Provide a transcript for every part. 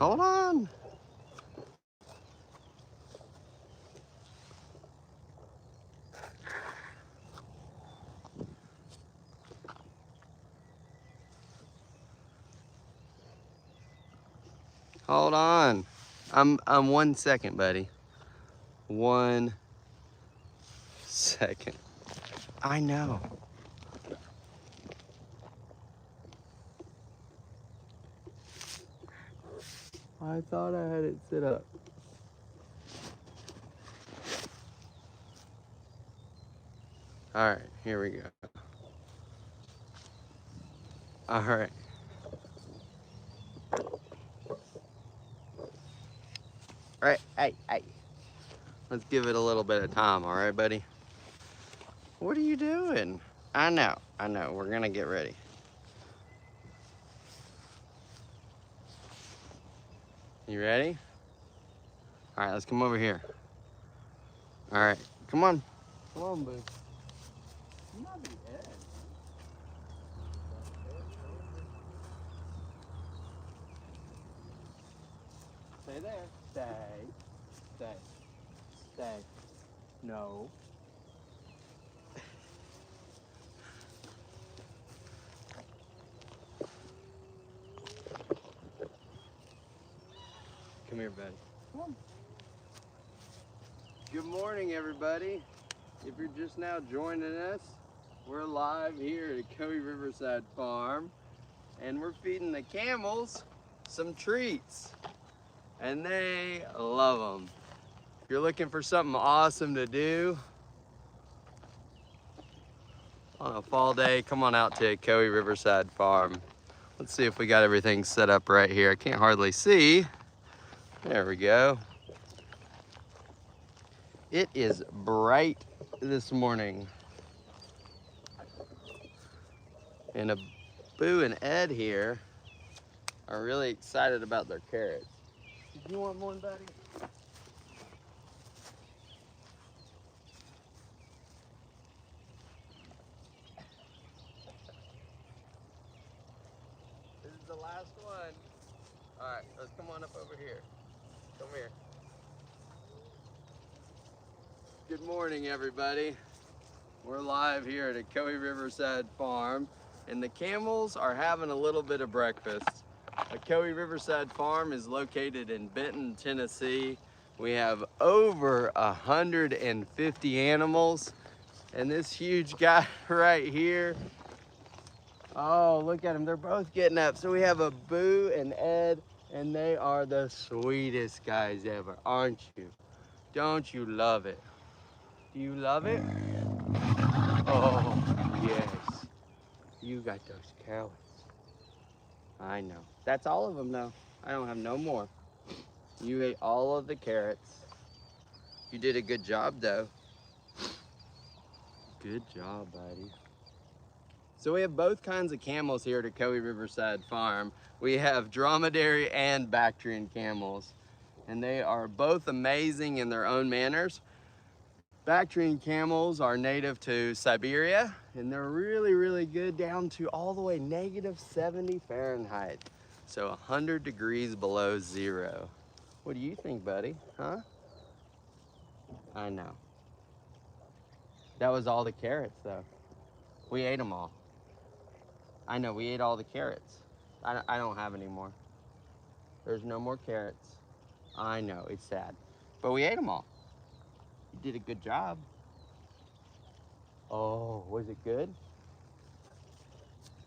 Hold on. Hold on. I'm 1 second, buddy. 1 second. I know. I thought I had it set up. All right, here we go. All right. All right, hey. Let's give it a little bit of time, all right, buddy? What are you doing? I know. We're gonna get ready. You ready? All right, let's come over here. All right, come on. Come on, boo. Come on, the edge. Stay there. Stay. No. Come here, buddy. Come on. Good morning, everybody. If you're just now joining us, we're live here at Cody Riverside Farm, and we're feeding the camels some treats, and they love them. If you're looking for something awesome to do on a fall day, come on out to Cody Riverside Farm. Let's see if we got everything set up right here. I can't hardly see. There we go. It is bright this morning. And Boo and Ed here are really excited about their carrots. Did you want one, buddy? This is the last one. All right, let's come on up over here. Come here. Good morning, everybody. We're live here at a Cody Riverside Farm, and the camels are having a little bit of breakfast. A Cody Riverside Farm is located in Benton, Tennessee. We have over 150 animals, and this huge guy right here, oh, look at them, they're both getting up. So we have a Boo and Ed, and they are the sweetest guys ever, aren't you? Don't you love it? Do you love it? Oh, yes. You got those carrots. I know. That's all of them, though. I don't have no more. You ate all of the carrots. You did a good job, though. Good job, buddy. So we have both kinds of camels here at Cody Riverside Farm. We have dromedary and Bactrian camels, and they are both amazing in their own manners. Bactrian camels are native to Siberia, and they're really, really good down to all the way -70 Fahrenheit. So 100 degrees below zero. What do you think, buddy? Huh? I know. That was all the carrots, though. We ate them all. I know, we ate all the carrots. I don't have any more. There's no more carrots. I know, it's sad. But we ate them all. You did a good job. Oh, was it good?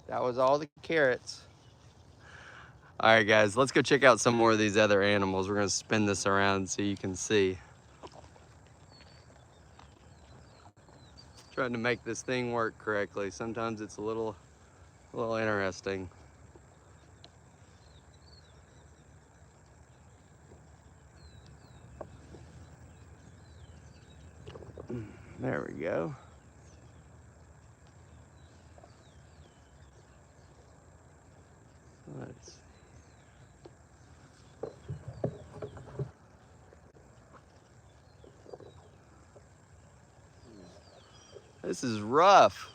That was all the carrots. All right, guys, let's go check out some more of these other animals. We're gonna spin this around so you can see. Trying to make this thing work correctly. Sometimes it's a little interesting. There we go. Let's see. This is Rough.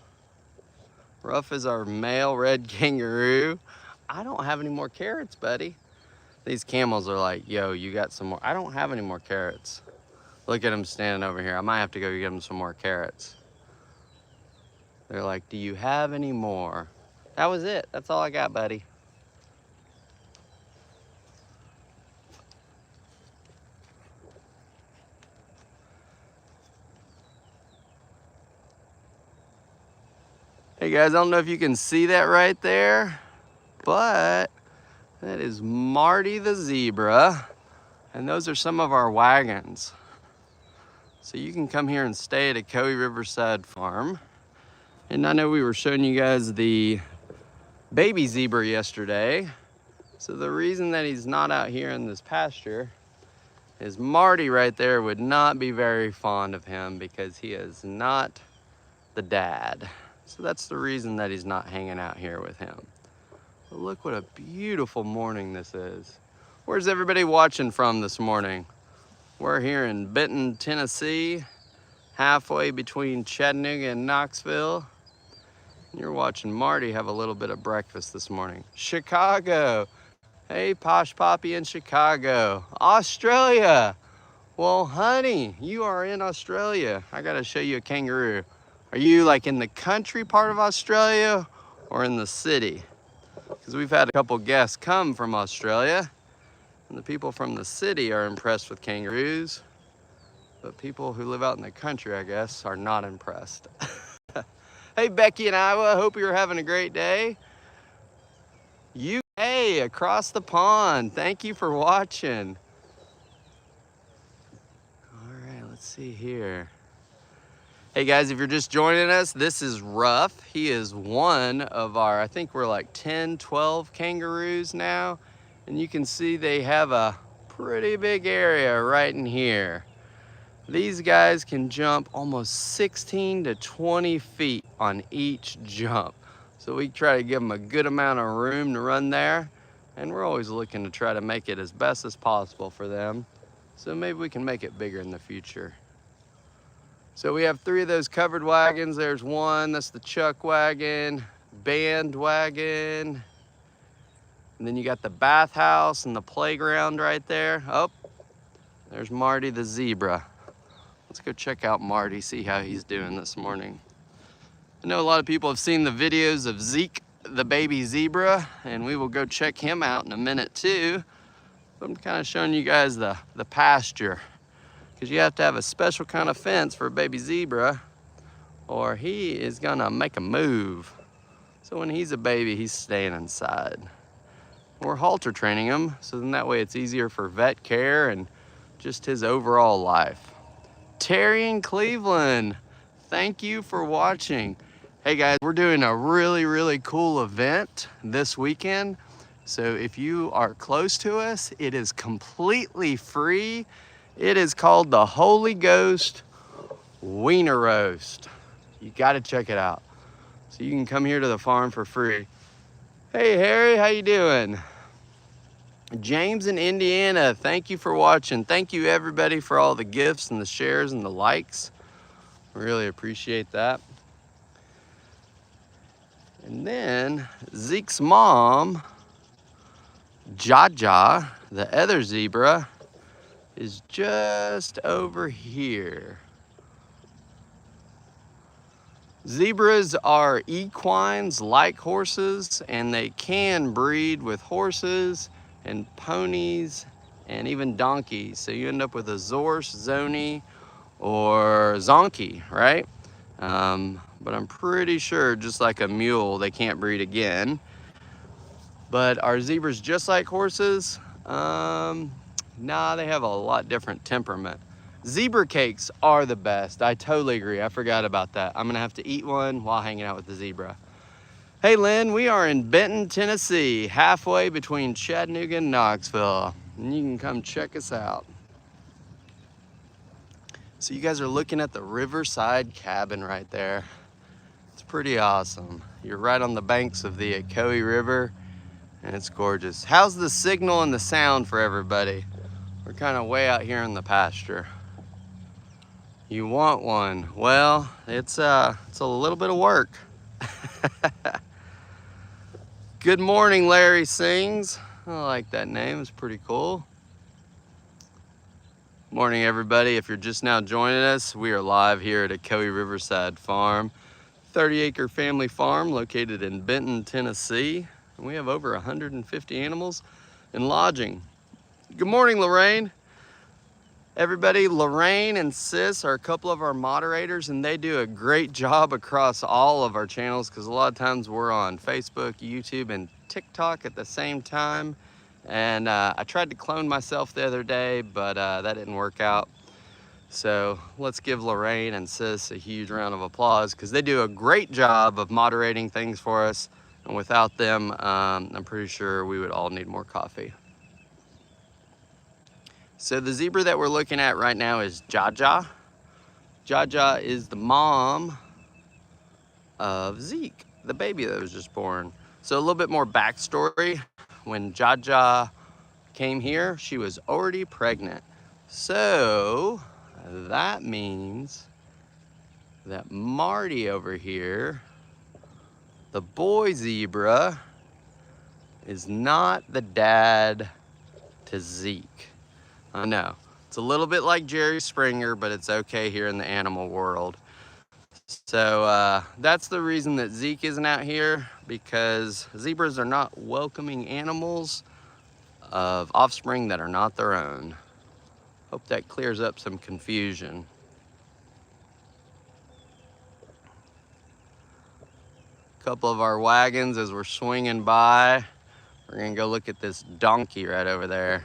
Rough is our male red kangaroo. I don't have any more carrots, buddy. These camels are like, yo, you got some more? I don't have any more carrots. Look at them standing over here. I might have to go get them some more carrots. They're like, do you have any more? That was it. That's all I got, buddy. Hey guys, I don't know if you can see that right there, but that is Marty the zebra, and those are some of our wagons. So you can come here and stay at a Coe Riverside farm. And I know we were showing you guys the baby zebra yesterday. So the reason that he's not out here in this pasture is Marty right there would not be very fond of him because he is not the dad. So that's the reason that he's not hanging out here with him. But look what a beautiful morning this is. Where's everybody watching from this morning? We're here in Benton, Tennessee, halfway between Chattanooga and Knoxville. You're watching Marty have a little bit of breakfast this morning. Chicago. Hey, Posh Poppy in Chicago. Australia. Well, honey, you are in Australia. I gotta show you a kangaroo. Are you like in the country part of Australia or in the city? Because we've had a couple guests come from Australia, and the people from the city are impressed with kangaroos, but people who live out in the country, I guess, are not impressed. Hey, Becky in Iowa, hope you're having a great day. UK, across the pond, thank you for watching. All right, let's see here. Hey guys, if you're just joining us, this is Ruff. He is one of our, I think we're like 10, 12 kangaroos now. And you can see they have a pretty big area right in here. These guys can jump almost 16 to 20 feet on each jump. So we try to give them a good amount of room to run there. And we're always looking to try to make it as best as possible for them. So maybe we can make it bigger in the future. So we have 3 of those covered wagons. There's one, that's the chuck wagon, band wagon. And then you got the bathhouse and the playground right there. Oh, there's Marty the zebra. Let's go check out Marty, see how he's doing this morning. I know a lot of people have seen the videos of Zeke, the baby zebra, and we will go check him out in a minute too. I'm kind of showing you guys the pasture, because you have to have a special kind of fence for a baby zebra or he is gonna make a move. So when he's a baby, he's staying inside. We're halter training him, so then that way it's easier for vet care and just his overall life. Terry in Cleveland, thank you for watching. Hey guys, we're doing a really cool event this weekend. So if you are close to us, it is completely free. It is called the Holy Ghost Wiener Roast. You gotta check it out. So you can come here to the farm for free. Hey Harry, how you doing? James in Indiana, thank you for watching. Thank you everybody for all the gifts and the shares and the likes. Really appreciate that. And then Zeke's mom, Jaja, the other zebra, is just over here. Zebras are equines like horses, and they can breed with horses and ponies and even donkeys. So you end up with a Zorse, Zoni, or Zonky, right? But I'm pretty sure, just like a mule, they can't breed again. But are zebras just like horses? Nah, they have a lot different temperament. Zebra cakes are the best. I totally agree. I forgot about that. I'm gonna have to eat one while hanging out with the zebra. Hey Lynn, we are in Benton, Tennessee, halfway between Chattanooga and Knoxville. And you can come check us out. So you guys are looking at the Riverside cabin right there. It's pretty awesome. You're right on the banks of the Coe River, and it's gorgeous. How's the signal and the sound for everybody? We're kind of way out here in the pasture. You want one? Well, it's a little bit of work. Good morning, Larry Sings. I like that name, it's pretty cool. Morning everybody, if you're just now joining us, we are live here at a Coe Riverside farm. 30-acre family farm located in Benton, Tennessee. And we have over 150 animals and lodging. Good morning, Lorraine. Everybody, Lorraine and Sis are a couple of our moderators, and they do a great job across all of our channels because a lot of times we're on Facebook, YouTube, and TikTok at the same time. And I tried to clone myself the other day, but that didn't work out. So let's give Lorraine and Sis a huge round of applause because they do a great job of moderating things for us. And without them, I'm pretty sure we would all need more coffee. So the zebra that we're looking at right now is Jaja. Jaja is the mom of Zeke, the baby that was just born. So a little bit more backstory. When Jaja came here, she was already pregnant. So that means that Marty over here, the boy zebra, is not the dad to Zeke. I know, it's a little bit like Jerry Springer, but it's okay here in the animal world. So that's the reason that Zeke isn't out here, because zebras are not welcoming animals of offspring that are not their own. Hope that clears up some confusion. A couple of our wagons as we're swinging by. We're gonna go look at this donkey right over there.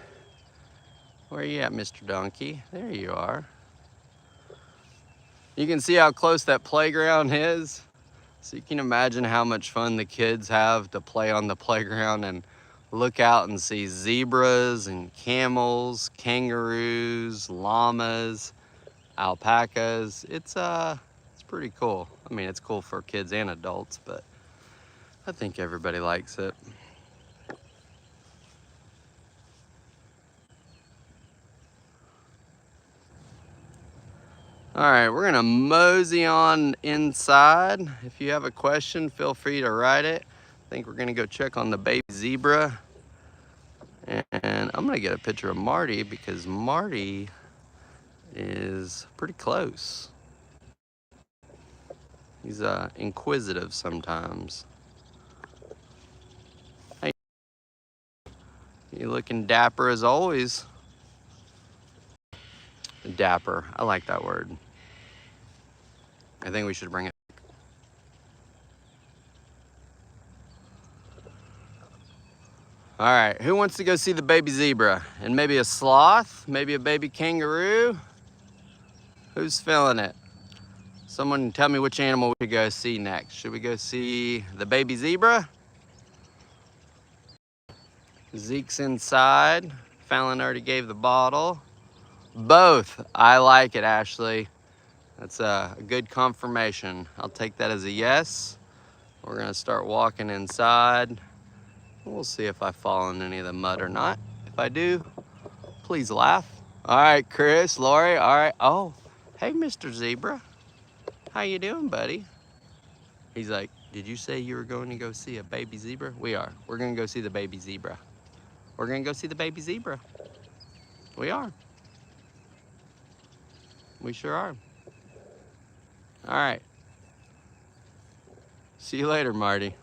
Where are you at, Mr. Donkey? There you are. You can see how close that playground is. So you can imagine how much fun the kids have to play on the playground and look out and see zebras and camels, kangaroos, llamas, alpacas. It's pretty cool. I mean, it's cool for kids and adults, but I think everybody likes it. All right, we're gonna mosey on inside. If you have a question, feel free to write it. I think we're gonna go check on the baby zebra. And I'm gonna get a picture of Marty because Marty is pretty close. He's inquisitive sometimes. Hey, you looking dapper as always. Dapper, I like that word. I think we should bring it. All right, who wants to go see the baby zebra? And maybe a sloth, maybe a baby kangaroo? Who's feeling it? Someone tell me which animal we should go see next. Should we go see the baby zebra? Zeke's inside. Fallon already gave the bottle. Both. I like it, Ashley. That's a good confirmation. I'll take that as a yes. We're gonna start walking inside. We'll see if I fall in any of the mud or not. If I do, please laugh. All right, Chris, Lori, all right. Oh, hey, Mr. Zebra. How you doing, buddy? He's like, did you say you were going to go see a baby zebra? We are. We're gonna go see the baby zebra. We're gonna go see the baby zebra. We are. We sure are. All right. See you later, Marty.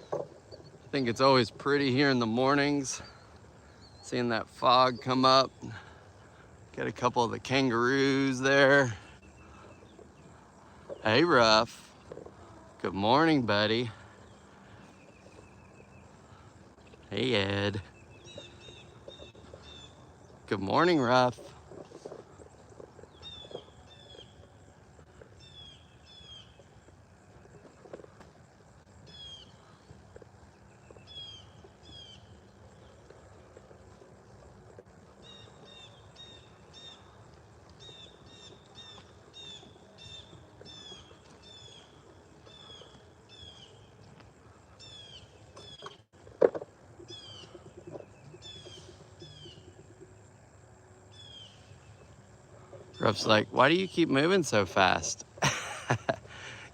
I think it's always pretty here in the mornings, seeing that fog come up. Got a couple of the kangaroos there. Hey, Ruff. Good morning, buddy. Hey, Ed. Good morning, Ruff. Ruff's like, why do you keep moving so fast?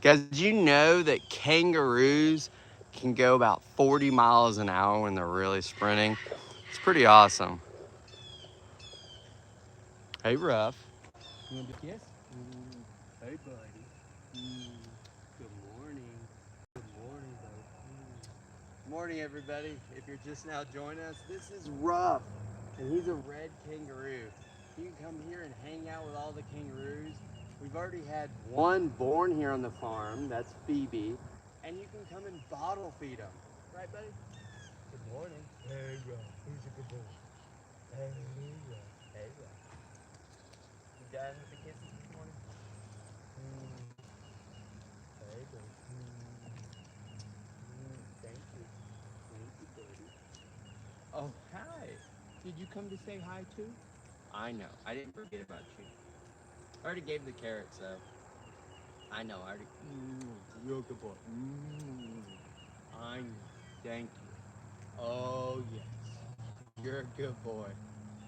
Guys, did you know that kangaroos can go about 40 miles an hour when they're really sprinting? It's pretty awesome. Hey, Ruff. You want a kiss? Hey, buddy. Good morning. Good morning, buddy. Good morning, everybody. If you're just now joining us, this is Ruff, and he's a red kangaroo. You can come here and hang out with all the kangaroos. We've already had one born here on the farm. That's Phoebe. And you can come and bottle feed them. Right, buddy? Good morning. Hey, Ruff. Who's a good boy? Hey, Ruff. Hey, Ruff. You done with the kisses this morning? Hey, buddy. Thank you. Thank you, baby. Oh, hi. Did you come to say hi, too? I know. I didn't forget about you. I already gave the carrot, so. I know. I already. You're a good boy. I know. Thank you. Oh, yes. You're a good boy.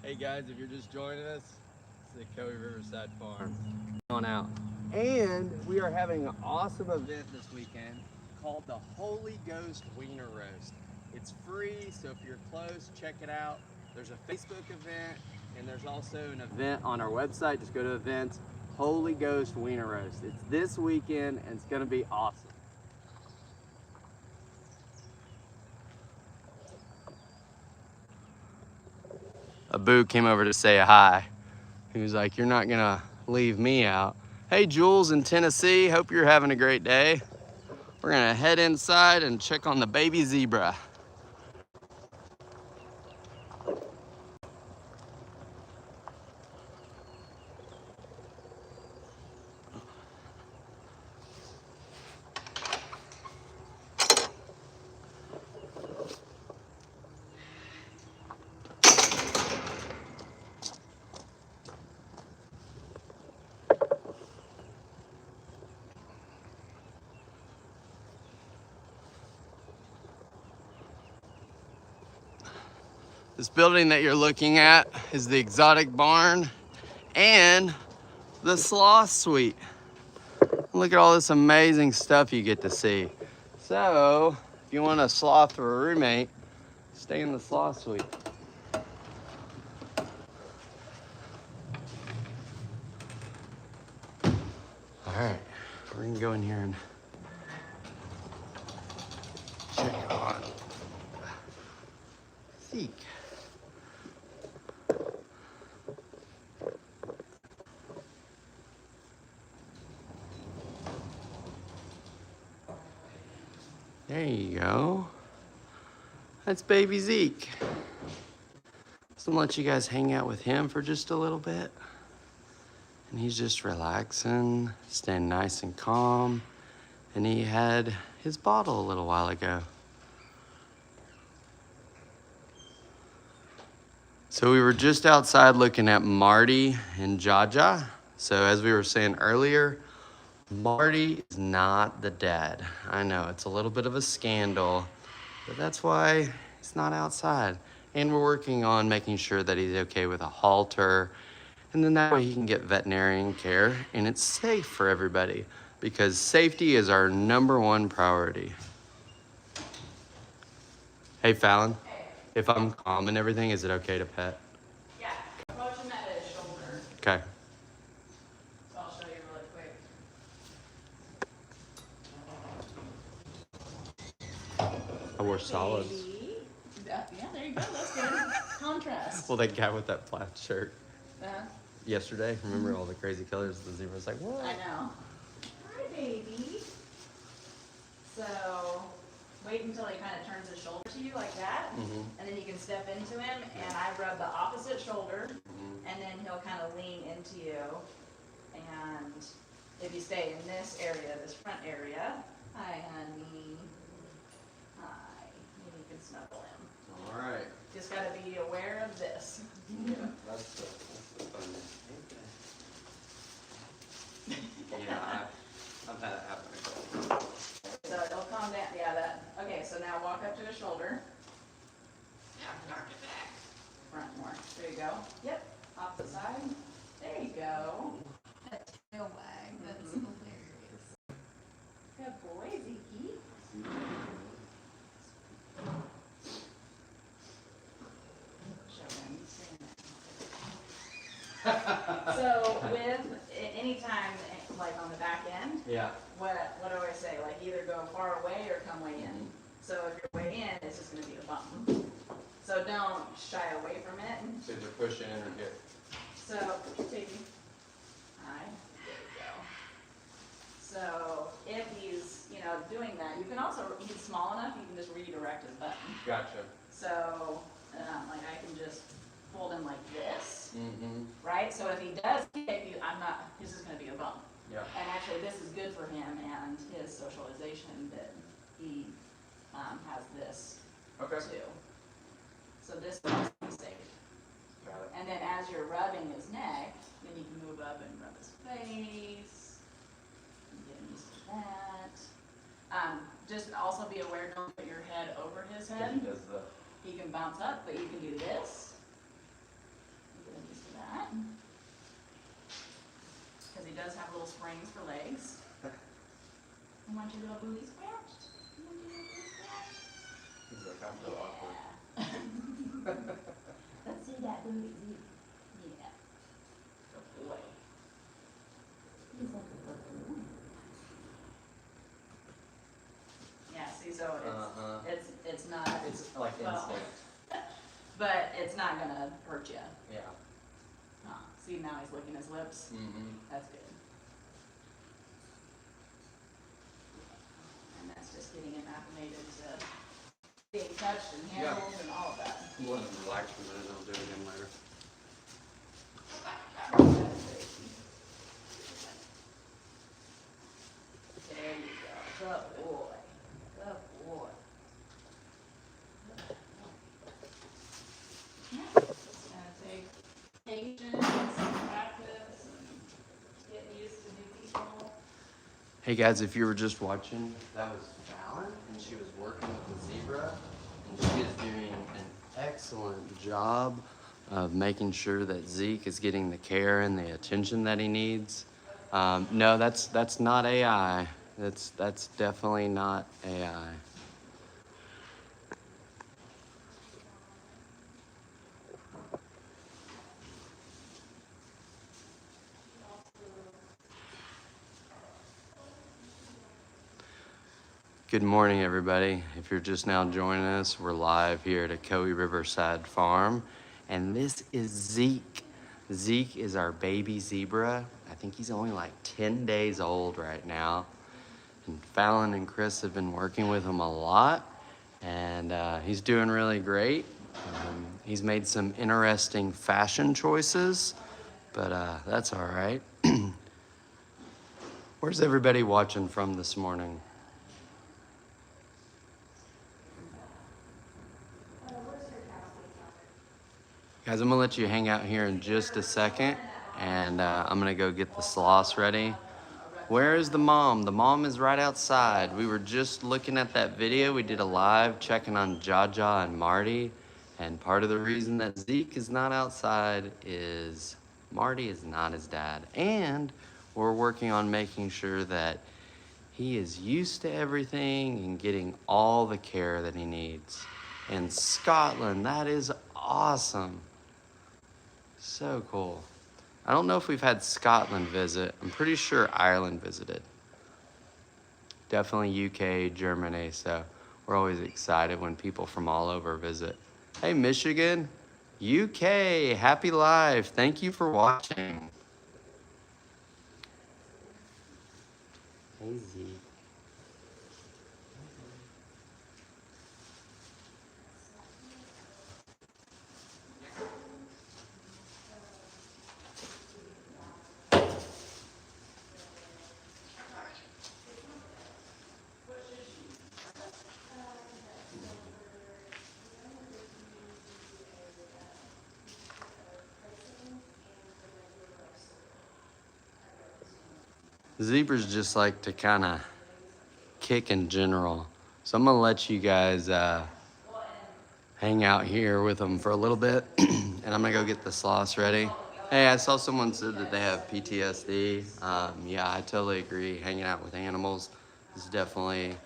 Hey, guys, if you're just joining us, it's the Cowie Riverside Farm. Come on out. And we are having an awesome event this weekend called the Holy Ghost Wiener Roast. It's free, so if you're close, check it out. There's a Facebook event, and there's also an event on our website. Just go to events, Holy Ghost Wiener Roast. It's this weekend, and it's gonna be awesome. Abu came over to say hi. He was like, you're not gonna leave me out. Hey, Jules in Tennessee, hope you're having a great day. We're gonna head inside and check on the baby zebra. This building that you're looking at is the exotic barn and the sloth suite. Look at all this amazing stuff you get to see. So, if you want a sloth for a roommate, stay in the sloth suite. All right, we're gonna go in here and check on Zeke. There you go. That's baby Zeke. So I'm gonna let you guys hang out with him for just a little bit. And he's just relaxing, staying nice and calm. And he had his bottle a little while ago. So we were just outside looking at Marty and Jaja. So as we were saying earlier, Marty is not the dad. I know it's a little bit of a scandal, but that's why he's not outside. And we're working on making sure that he's okay with a halter. And then that way he can get veterinarian care and it's safe for everybody because safety is our #1 priority. Hey, Fallon. Hey. If I'm calm and everything, is it okay to pet? Yeah, motion at his shoulder. Okay. So I'll show you really quick. I wore solids. Yeah, there you go. That's good. Contrast. Well, that guy with that plaid shirt Uh-huh. yesterday, remember all the crazy colors? The zebra was like, what? I know. Hi, baby. So, wait until he kind of turns his shoulder to you like that, and then you can step into him, and I rub the opposite shoulder, and then he'll kind of lean into you, and if you stay in this area, this front area, hi, honey, hi, and you can snuggle him. All right. Just got to be aware of this. That's the fun. Yeah, I've had it happen before. So it'll calm down. Yeah, that. Okay, so now walk up to his shoulder. Yeah, knock it back. Front more. There you go. Yep. Opposite side. There you go. That tail wag, that's hilarious. Good boy, Zeke. Show him. So with anytime like on the back end, Yeah. what do I say? Like either go far away or come way in. So if you're way in, it's just gonna be a bump. So don't shy away from it. So either push in or get. So take hi. There we go. So if he's doing that, you can also he's small enough you can just redirect his button. Gotcha. So like I can just hold him like this. Mm-hmm. Right? So if he does kick you, this is going to be a bump. Yeah. And actually this is good for him and his socialization that he has this Okay. too. So this is safe. Got it. And then as you're rubbing his neck, then you can move up and rub his face. And get used to that. Just also be aware, don't put your head over his He head. does the. He can bounce up, but you can do this. Get used to that. Because he does have little springs for legs. You want your little booty scratched? You want your little booty scratched? He's like, I'm so awkward. Yeah. Let's see that booty. Yeah. Good boy. He's like a good boy. Yeah, see, so it's not, It's like well, instinct. but it's not gonna hurt you. Yeah. See, now he's licking his lips. Mm-hmm. That's good. And that's just getting him acclimated to being touched and handled and all of that. I'm going to relax for a minute and I'll do it again later. There you go. Good boy. Good boy. Yeah, it's gonna take patience and practice and getting used to new people. Hey guys, if you were just watching, that was Fallon, and she was working with the zebra, and she is doing an excellent job of making sure that Zeke is getting the care and the attention that he needs. No, that's not AI. That's definitely not AI. Good morning, everybody. If you're just now joining us, we're live here at Coe Riverside Farm, and this is Zeke. Zeke is our baby zebra. I think he's only like 10 days old right now. And Fallon and Chris have been working with him a lot, and he's doing really great. He's made some interesting fashion choices, but that's all right. Where's everybody watching from this morning? Guys, I'm gonna let you hang out here in just a second, and I'm gonna go get the sloths ready. Where is the mom? The mom is right outside. We were just looking at that video. We did a live checking on Jaja and Marty, and part of the reason that Zeke is not outside is Marty is not his dad, and we're working on making sure that he is used to everything and getting all the care that he needs. In Scotland, that is awesome. So cool. I don't know if we've had Scotland visit. I'm pretty sure Ireland visited. Definitely UK, Germany, so we're always excited when people from all over visit. Hey, Michigan, UK, happy live. Thank you for watching. Hey, Zeke. Zebras just like to kind of kick in general. So I'm gonna let you guys hang out here with them for a little bit, and I'm gonna go get the sloths ready. Hey, I saw someone said that they have PTSD. Yeah, I totally agree. Hanging out with animals is definitely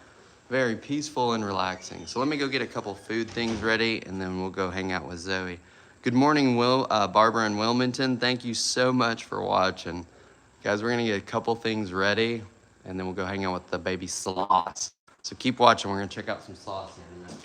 very peaceful and relaxing. So let me go get a couple food things ready and then we'll go hang out with Zoe. Good morning, Barbara and Wilmington. Thank you so much for watching. Guys, we're gonna get a couple things ready and then we'll go hang out with the baby sloths. So keep watching, we're gonna check out some sloths here in a minute.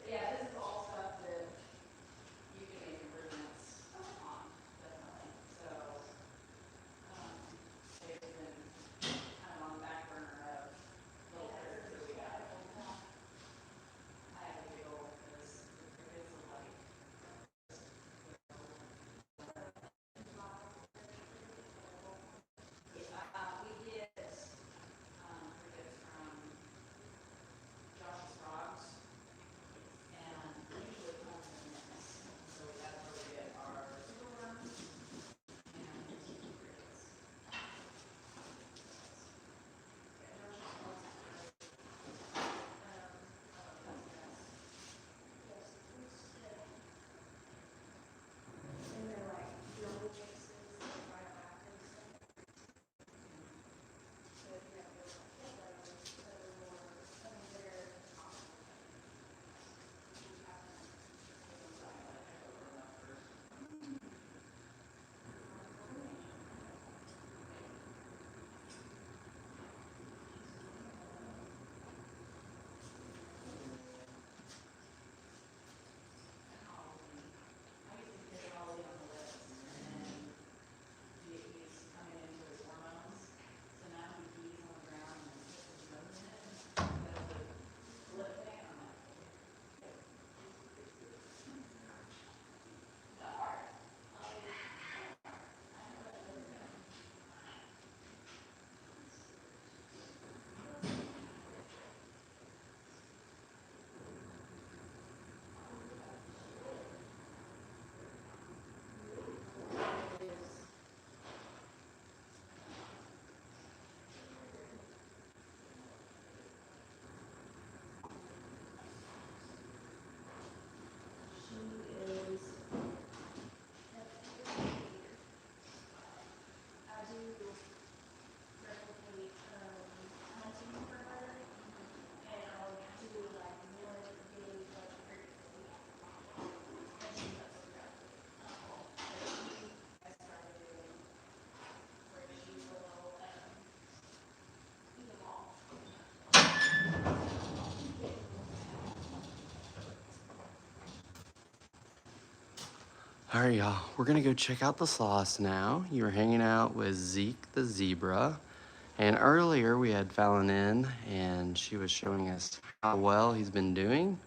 Yeah, this is all stuff that you can make improvements on, definitely. So, they've been kind of on the back burner of little critters that we got. I have to giggle because the kids are like, we get crickets from Josh's Frogs, and usually comes in this. So that's where we get our superworms and crickets. He's coming into his hormones, so now he pees on the ground and puts his nose in it. That's a lip thing. I'm like, All right, y'all, we're gonna go check out the sloths now. You were hanging out with Zeke the zebra. And earlier we had Fallon in and she was showing us how well he's been doing.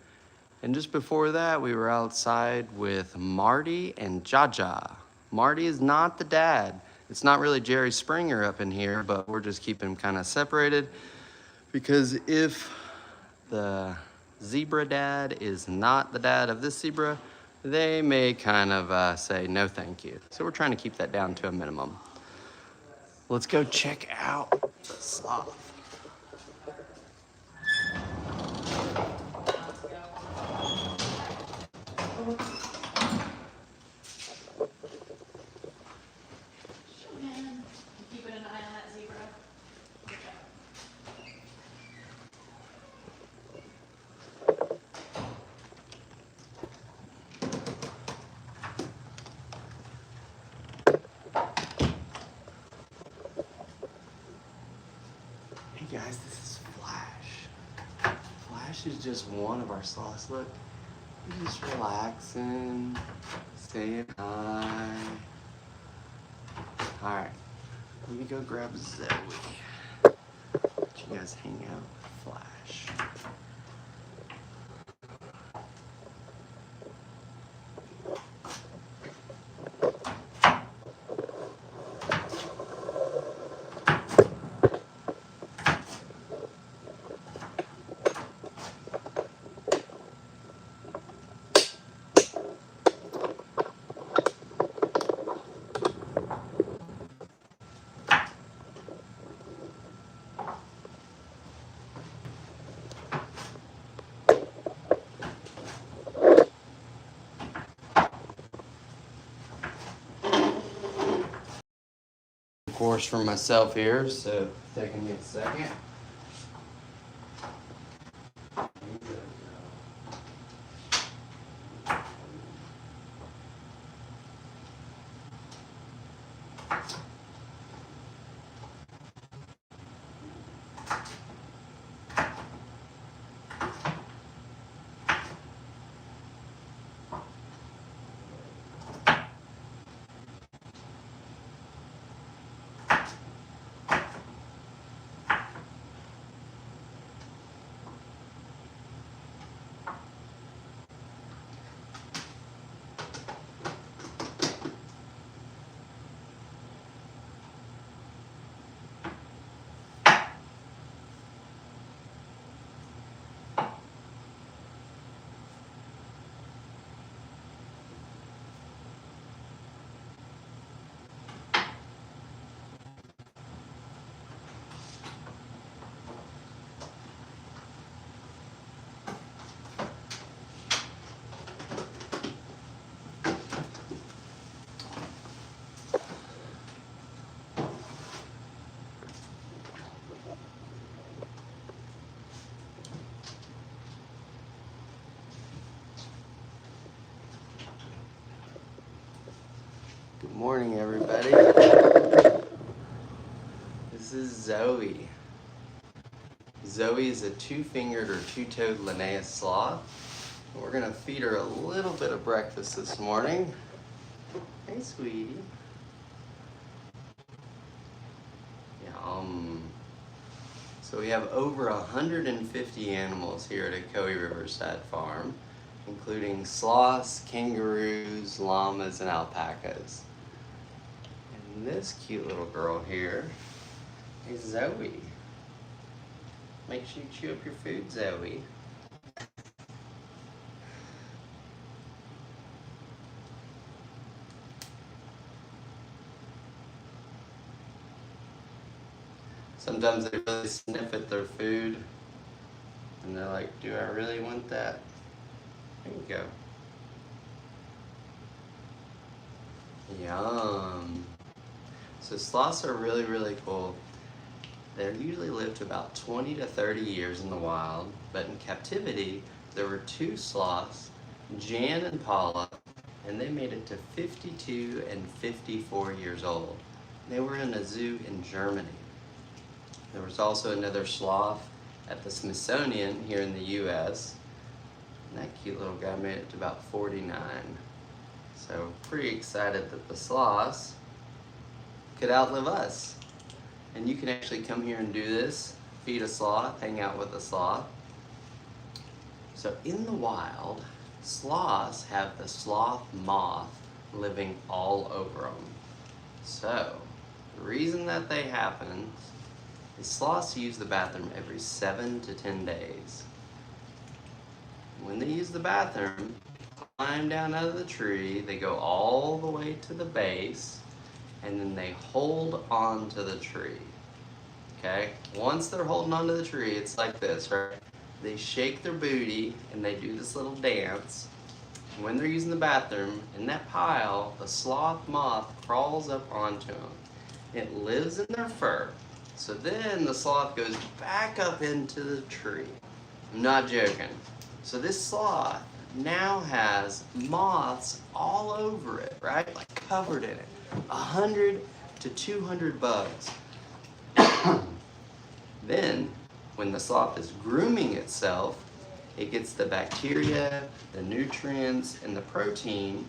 And just before that, we were outside with Marty and Jaja. Marty is not the dad. It's not really Jerry Springer up in here, but we're just keeping them kind of separated because if the zebra dad is not the dad of this zebra, they may kind of say no thank you. So we're trying to keep that down to a minimum. Let's go check out the sloth. keeping an eye on that zebra. Hey guys, this is This is just one of our sloths. Look, he's just relaxing, saying hi. All right, let me go grab Zoe. Let you guys hang out with Flash. Course for myself here, so taking me a second. Good morning, everybody. This is Zoe. Zoe is a two-fingered or two-toed Linnaeus sloth. We're gonna feed her a little bit of breakfast this morning. Hey, sweetie. Yum. So we have over 150 animals here at Ocoee Riverside Farm, including sloths, kangaroos, llamas, and alpacas. And this cute little girl here is Zoe. Make sure you chew up your food, Zoe. Sometimes they really sniff at their food and they're like, do I really want that? There you go. Yum. So sloths are really, really cool. They usually live to about 20 to 30 years in the wild, but in captivity, there were two sloths, Jan and Paula, and they made it to 52 and 54 years old. They were in a zoo in Germany. There was also another sloth at the Smithsonian here in the US. And that cute little guy made it to about 49. So pretty excited that the sloths could outlive us. And you can actually come here and do this, feed a sloth, hang out with a sloth. So in the wild, sloths have the sloth moth living all over them. So the reason that they happen is sloths use the bathroom every 7 to 10 days. When they use the bathroom, climb down out of the tree, they go all the way to the base, and then they hold on to the tree. Okay? Once they're holding on to the tree, it's like this, right? They shake their booty and they do this little dance. When they're using the bathroom, in that pile, the sloth moth crawls up onto them. It lives in their fur. So then the sloth goes back up into the tree. I'm not joking. So this sloth now has moths all over it, right? Like covered in it. 100 to 200 bugs. Then, when the sloth is grooming itself, It gets the bacteria, the nutrients, and the protein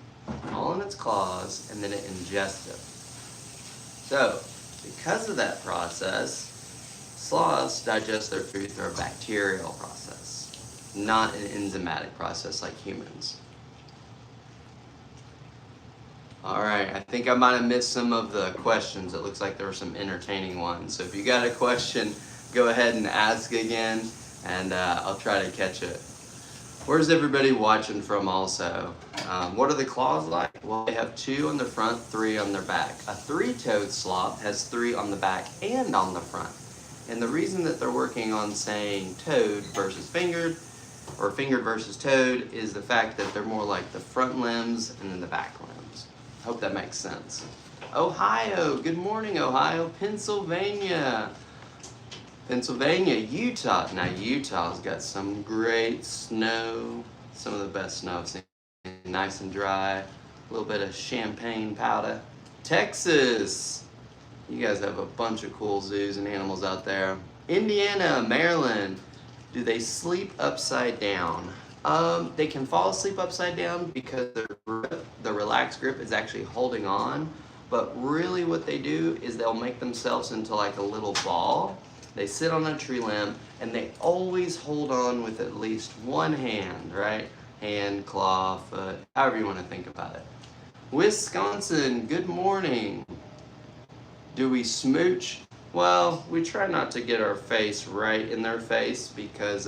all in its claws, and then it ingests it. So, because of that process, sloths digest their food through a bacterial process, not an enzymatic process like humans. All right, I think I might have missed some of the questions. It looks like there were some entertaining ones. So if you got a question, go ahead and ask again, and I'll try to catch it. Where's everybody watching from also? What are the claws like? Well, they have 2 on the front, 3 on their back. A 3-toed sloth has 3 on the back and on the front. And the reason that they're working on saying toed versus fingered, or fingered versus toed, is the fact that they're more like the front limbs and then the back limbs. I hope that makes sense. Ohio, good morning, Ohio. Pennsylvania, Utah. Now Utah's got some great snow, some of the best snow I've seen. Nice and dry, a little bit of champagne powder. Texas, you guys have a bunch of cool zoos and animals out there. Indiana, Maryland, do they sleep upside down? They can fall asleep upside down because the relaxed grip is actually holding on, but really what they do is they'll make themselves into like a little ball. They sit on a tree limb, and they always hold on with at least one hand, right? Hand, claw, foot, however you want to think about it. Wisconsin, good morning. Do we smooch? Well, we try not to get our face right in their face because,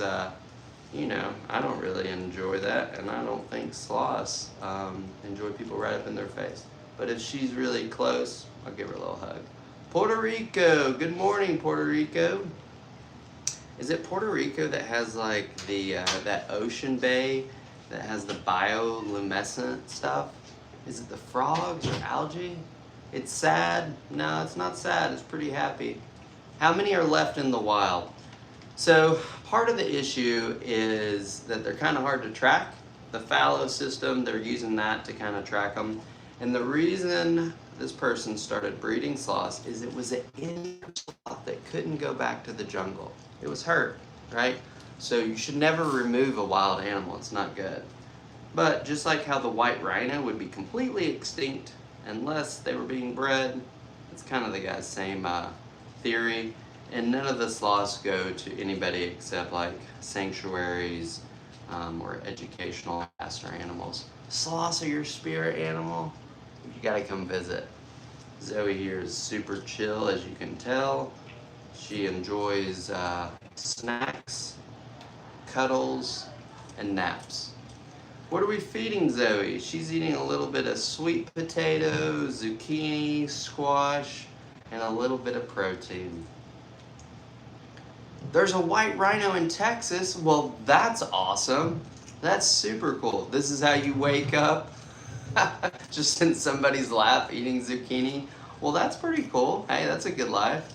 you know, I don't really enjoy that, and I don't think sloths enjoy people right up in their face. But if she's really close, I'll give her a little hug. Puerto Rico, good morning, Puerto Rico. Is it Puerto Rico that has like the that ocean bay that has the bioluminescent stuff? Is it the frogs or algae? It's sad. No, it's not sad. It's pretty happy. How many are left in the wild? So part of the issue is that they're kind of hard to track. The fallow system, they're using that to kind of track them. And the reason this person started breeding sloths is it was an injured sloth that couldn't go back to the jungle. It was hurt, right? So you should never remove a wild animal. It's not good. But just like how the white rhino would be completely extinct unless they were being bred, it's kind of the guy's same theory. And none of the sloths go to anybody except like sanctuaries or educational master animals. Sloths are your spirit animal. You gotta come visit. Zoe here is super chill, as you can tell. She enjoys snacks, cuddles, and naps. What are we feeding Zoe? She's eating a little bit of sweet potato, zucchini, squash, and a little bit of protein. There's a white rhino in Texas. Well, that's awesome. That's super cool. This is how you wake up, just in somebody's lap eating zucchini. Well, that's pretty cool. Hey, that's a good life.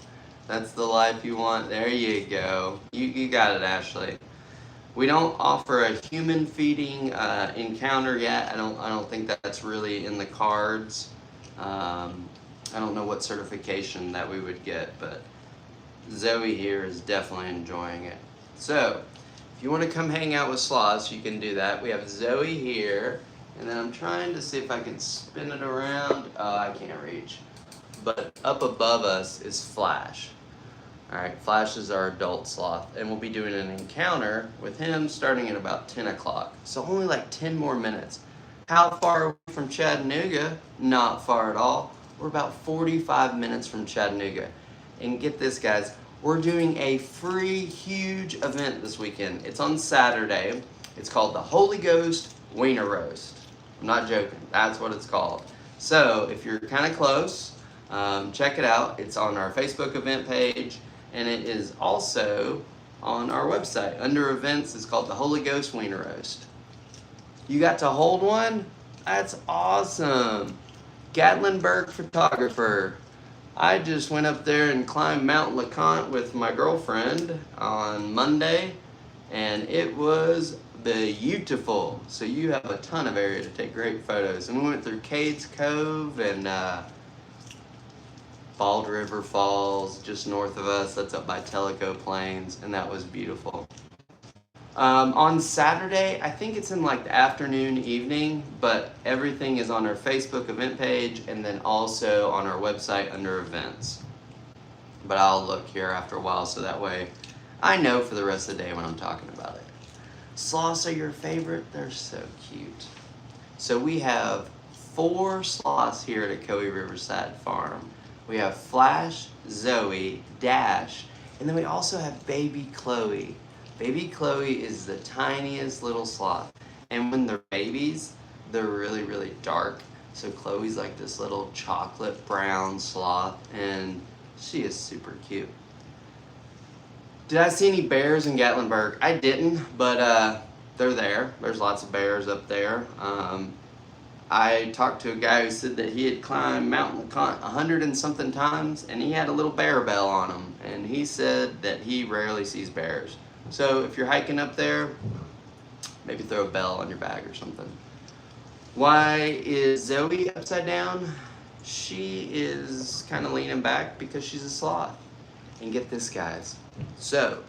That's the life you want. There you go. You got it, Ashley. We don't offer a human feeding encounter yet. I don't think that's really in the cards. I don't know what certification that we would get, but Zoe here is definitely enjoying it. So, if you want to come hang out with sloths, you can do that. We have Zoe here, and then I'm trying to see if I can spin it around. Oh, I can't reach. But up above us is Flash. Alright, Flash is our adult sloth, and we'll be doing an encounter with him starting at about 10 o'clock. So only like 10 more minutes. How far are we from Chattanooga? Not far at all. We're about 45 minutes from Chattanooga. And get this, guys, we're doing a free, huge event this weekend. It's on Saturday. It's called the Holy Ghost Wiener Roast. I'm not joking. That's what it's called. So if you're kind of close, check it out. It's on our Facebook event page, and it is also on our website. Under events, it's called the Holy Ghost Wiener Roast. You got to hold one? That's awesome. Gatlinburg photographer. I just went up there and climbed Mount LeConte with my girlfriend on Monday, and it was beautiful. So you have a ton of area to take great photos. And we went through Cades Cove and Bald River Falls, just north of us. That's up by Tellico Plains, and that was beautiful. On Saturday, I think it's in like the afternoon, evening, but everything is on our Facebook event page and then also on our website under events. But I'll look here after a while so that way I know for the rest of the day when I'm talking about it. Sloths are your favorite? They're so cute. So we have 4 sloths here at Ocoee Riverside Farm. We have Flash, Zoe, Dash, and then we also have baby Chloe. Baby Chloe is the tiniest little sloth. And when they're babies, they're really, really dark. So Chloe's like this little chocolate brown sloth, and she is super cute. Did I see any bears in Gatlinburg? I didn't, but they're there. There's lots of bears up there. I talked to a guy who said that he had climbed Mount LeConte 100 and something times, and he had a little bear bell on him, and he said that he rarely sees bears. So if you're hiking up there, maybe throw a bell on your bag or something. Why is Zoe upside down? She is kind of leaning back because she's a sloth. And get this, guys. So,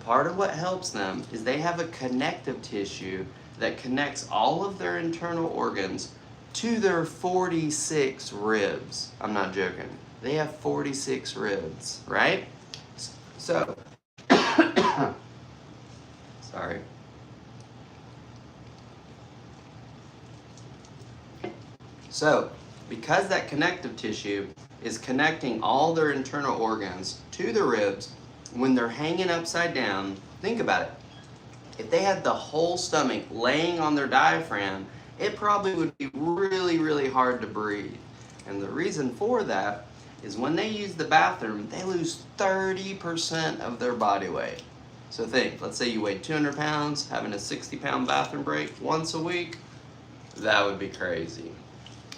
part of what helps them is they have a connective tissue that connects all of their internal organs to their 46 ribs. I'm not joking. They have 46 ribs, right? So, sorry. So, because that connective tissue is connecting all their internal organs to the ribs, when they're hanging upside down, think about it. If they had the whole stomach laying on their diaphragm, it probably would be really, really hard to breathe. And the reason for that is when they use the bathroom, they lose 30% of their body weight. So think, let's say you weigh 200 pounds, having a 60-pound bathroom break once a week, that would be crazy.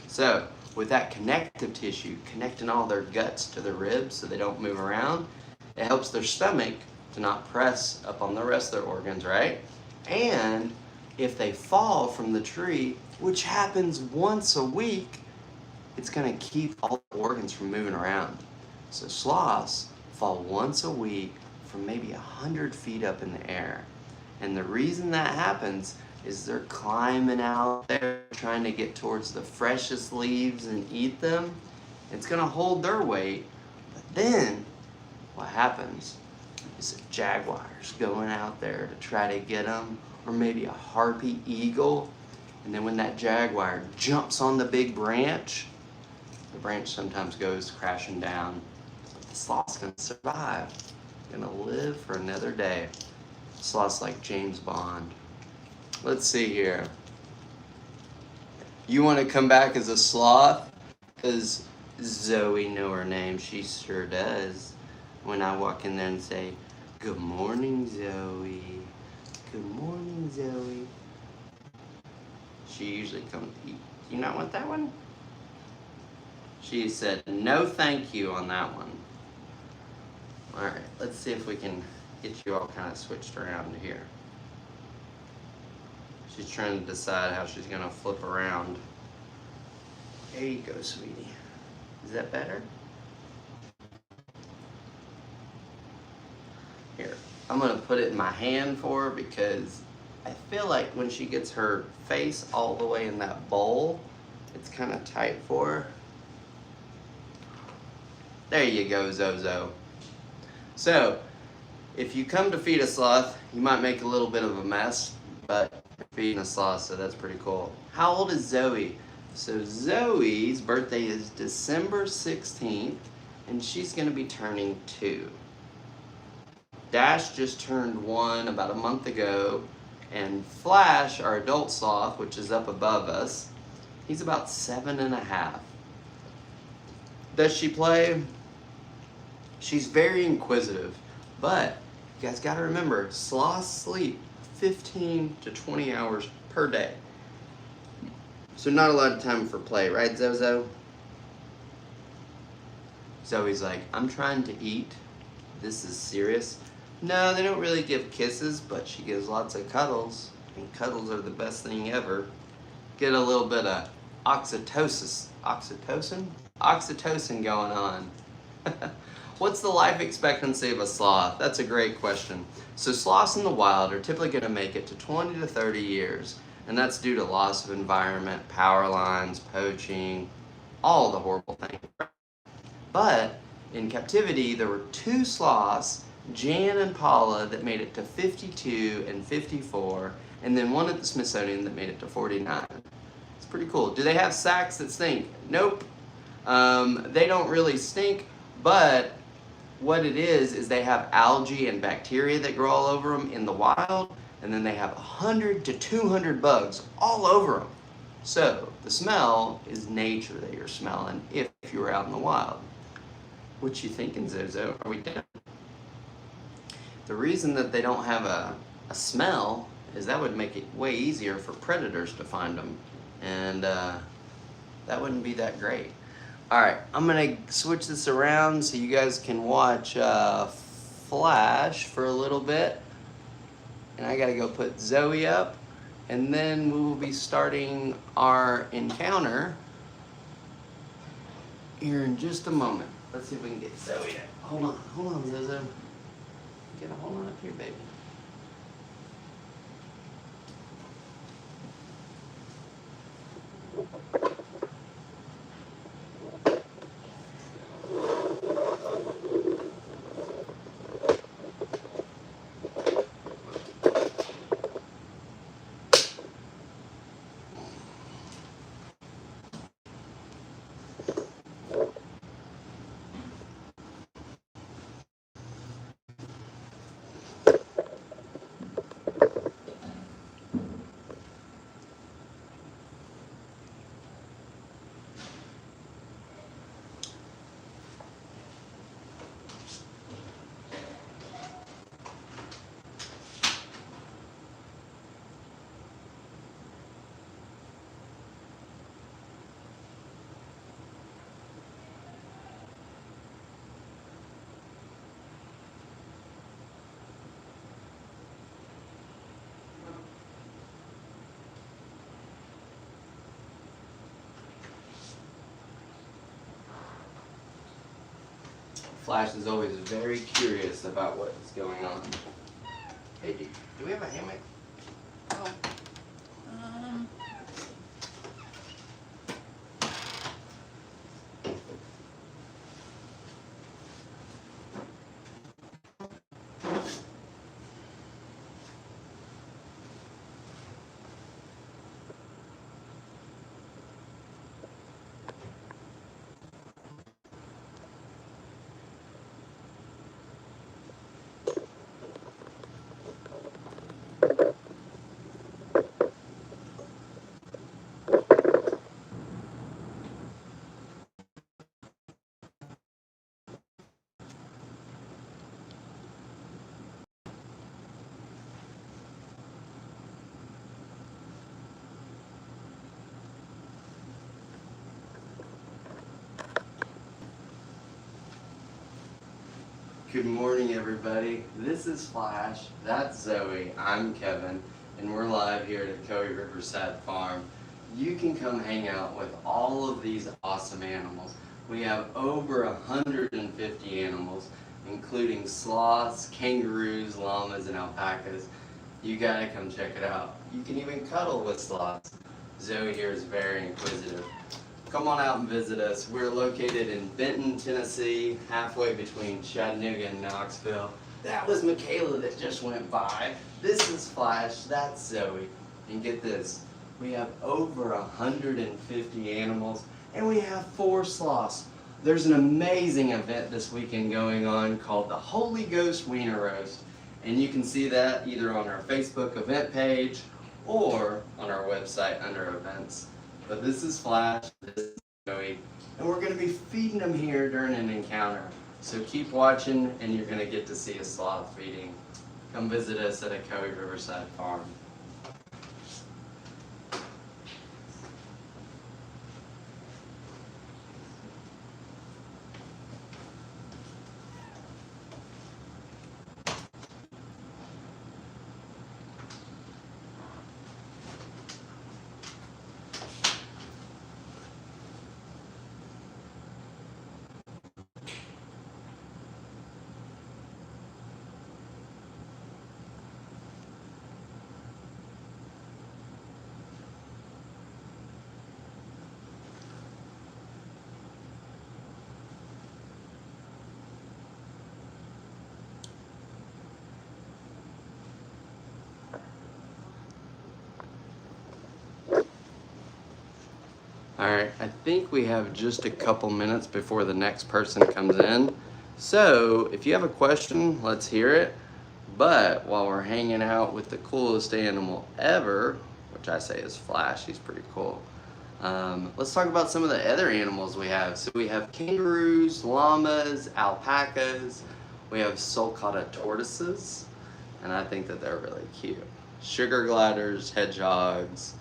So, with that connective tissue connecting all their guts to the ribs so they don't move around, it helps their stomach to not press up on the rest of their organs, right? And if they fall from the tree, which happens once a week, it's gonna keep all the organs from moving around. So sloths fall once a week from maybe 100 feet up in the air. And the reason that happens is they're climbing out there trying to get towards the freshest leaves and eat them. It's gonna hold their weight, but then what happens is a jaguar's going out there to try to get them, or maybe a harpy eagle, and then when that jaguar jumps on the big branch, the branch sometimes goes crashing down. But the sloth's gonna survive, gonna live for another day. Sloth's like James Bond. Let's see here. You want to come back as a sloth? Does Zoe know her name? She sure does. When I walk in there and say, "Good morning, Zoe. Good morning, Zoe." She usually comes, "Do you not want that one?" She said, "No thank you" on that one. All right, let's see if we can get you all kind of switched around here. She's trying to decide how she's gonna flip around. There you go, sweetie. Is that better? Here, I'm gonna put it in my hand for her because I feel like when she gets her face all the way in that bowl, it's kind of tight for her. There you go, Zozo. So, if you come to feed a sloth, you might make a little bit of a mess, but you're feeding a sloth, so that's pretty cool. How old is Zoe? So Zoe's birthday is December 16th, and she's gonna be turning 2. Dash just turned 1 about a month ago, and Flash, our adult sloth, which is up above us, he's about 7.5. Does she play? She's very inquisitive, but you guys gotta remember, sloths sleep 15 to 20 hours per day. So not a lot of time for play, right, Zozo? Zoe's like, "I'm trying to eat. This is serious." No, they don't really give kisses, but she gives lots of cuddles. And cuddles are the best thing ever. Get a little bit of oxytocin going on. What's the life expectancy of a sloth? That's a great question. So sloths in the wild are typically going to make it to 20 to 30 years, and that's due to loss of environment, power lines, poaching, all the horrible things. But in captivity, there were 2 sloths, Jan and Paula, that made it to 52 and 54, and then one at the Smithsonian that made it to 49. It's pretty cool. Do they have sacks that stink? Nope. They don't really stink, but what it is they have algae and bacteria that grow all over them in the wild, and then they have 100 to 200 bugs all over them. So the smell is nature that you're smelling if you were out in the wild. What you thinking, Zozo? Are we done? The reason that they don't have a smell is that would make it way easier for predators to find them, and that wouldn't be that great. Alright, I'm going to switch this around so you guys can watch Flash for a little bit. And I got to go put Zoe up. And then we will be starting our encounter here in just a moment. Let's see if we can get Zoe in. Hold on, Zozo. Get a hold on up here, baby. Flash is always very curious about what is going on. Hey, do we have a hammock? Oh. Good morning, everybody. This is Flash. That's Zoe. I'm Kevin, and we're live here at Coe Riverside Farm. You can come hang out with all of these awesome animals. We have over 150 animals, including sloths, kangaroos, llamas, and alpacas. You gotta come check it out. You can even cuddle with sloths. Zoe here is very inquisitive. Come on out and visit us. We're located in Benton, Tennessee, halfway between Chattanooga and Knoxville. That was Michaela that just went by. This is Flash, that's Zoe. And get this, we have over 150 animals, and we have 4 sloths. There's an amazing event this weekend going on called the Holy Ghost Wiener Roast. And you can see that either on our Facebook event page or on our website under events. But this is Flash, this is Joey, and we're going to be feeding them here during an encounter. So keep watching, and you're going to get to see a sloth feeding. Come visit us at a Coe Riverside Farm. All right, I think we have just a couple minutes before the next person comes in. So if you have a question, let's hear it. But while we're hanging out with the coolest animal ever, which I say is Flash, he's pretty cool. Let's talk about some of the other animals we have. So we have kangaroos, llamas, alpacas. We have sulcata tortoises, and I think that they're really cute. Sugar gliders, hedgehogs,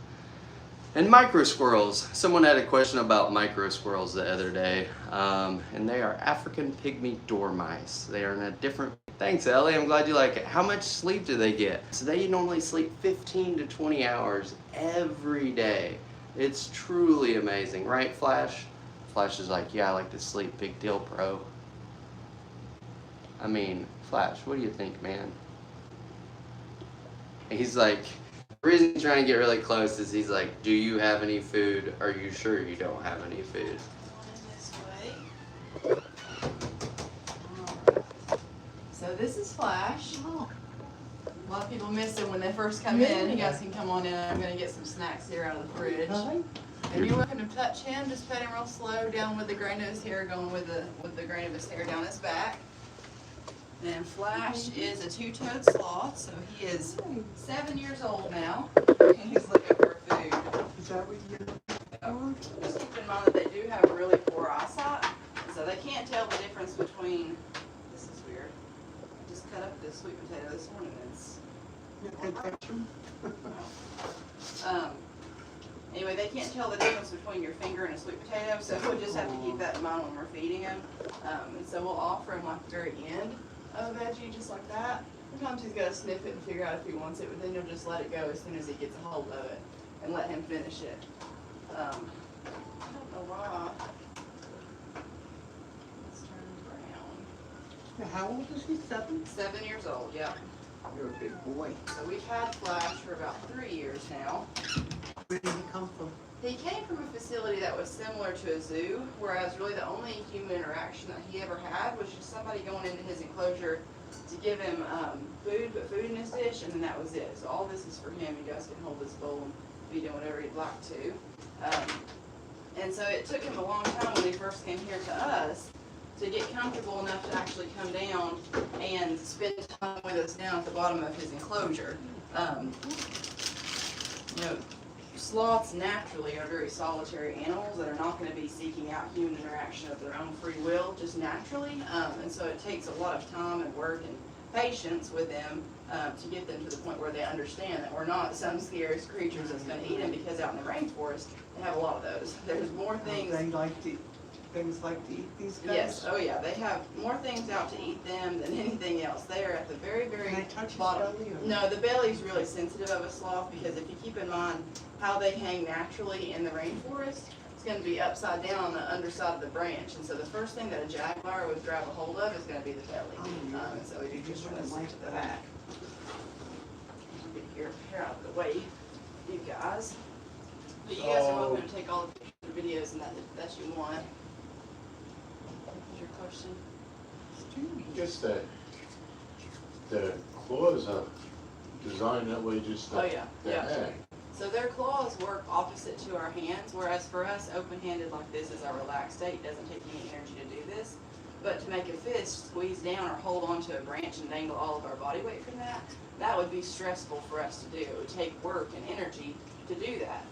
and micro squirrels. Someone had a question about micro squirrels the other day, and they are African pygmy dormice. They are in a different... Thanks, Ellie. I'm glad you like it. How much sleep do they get? So they normally sleep 15 to 20 hours every day. It's truly amazing, right, Flash? Flash is like, yeah, I like to sleep. Big deal, bro. I mean, Flash, what do you think, man? He's like... The reason he's trying to get really close is he's like, do you have any food? Are you sure you don't have any food? This way. So this is Flash. A lot of people miss him when they first come in. You guys can come on in. I'm going to get some snacks here out of the fridge. And you're welcome to touch him. Just pet him real slow down with the grain of his hair, going with the grain of his hair down his back. And Flash is a two-toed sloth, so he is 7 years old now, and he's looking for food. Is that what you're Just keep in mind that they do have really poor eyesight, so they can't tell the difference between, this is weird, I just cut up this sweet potato this morning, anyway, they can't tell the difference between your finger and a sweet potato, so we'll just have to keep that in mind when we're feeding him. And so we'll offer him like the very end of a veggie, just like that. Sometimes he's got to sniff it and figure out if he wants it, but then you'll just let it go as soon as he gets a hold of it and let him finish it. I don't know why. Let's turn brown. How old is he? 7? 7 years old, yeah. You're a big boy. So we've had Flash for about 3 years now. Where did he come from? He came from a facility that was similar to a zoo, whereas really the only human interaction that he ever had was just somebody going into his enclosure to give him food, put food in his dish, and then that was it. So all this is for him. You guys can hold this bowl and be doing whatever you'd like to. And so it took him a long time when he first came here to us to get comfortable enough to actually come down and spend time with us down at the bottom of his enclosure. You know, sloths naturally are very solitary animals that are not going to be seeking out human interaction of their own free will, just naturally. And so it takes a lot of time and work and patience with them to get them to the point where they understand that we're not some scary creatures that's going to eat them, because out in the rainforest, they have a lot of those. There's more things. They like to, things like to eat these guys? Yes, oh yeah, they have more things out to eat them than anything else. They are at the very, very Can I touch his bottom. belly, or- No, the belly's really sensitive of a sloth, because if you keep in mind how they hang naturally in the rainforest, it's going to be upside down on the underside of the branch. And so the first thing that a jaguar would grab a hold of is going to be the belly. And so we just want to stick to the back. Get your hair out of the way, you guys. But you guys are welcome to take all the pictures and videos and that you want. What's your question? Just that the claws are designed that way, just Oh, yeah, to yeah. hang. So their claws work opposite to our hands, whereas for us, open-handed like this is our relaxed state. It doesn't take any energy to do this. But to make a fist squeeze down or hold onto a branch and dangle all of our body weight from that, that would be stressful for us to do. It would take work and energy to do that.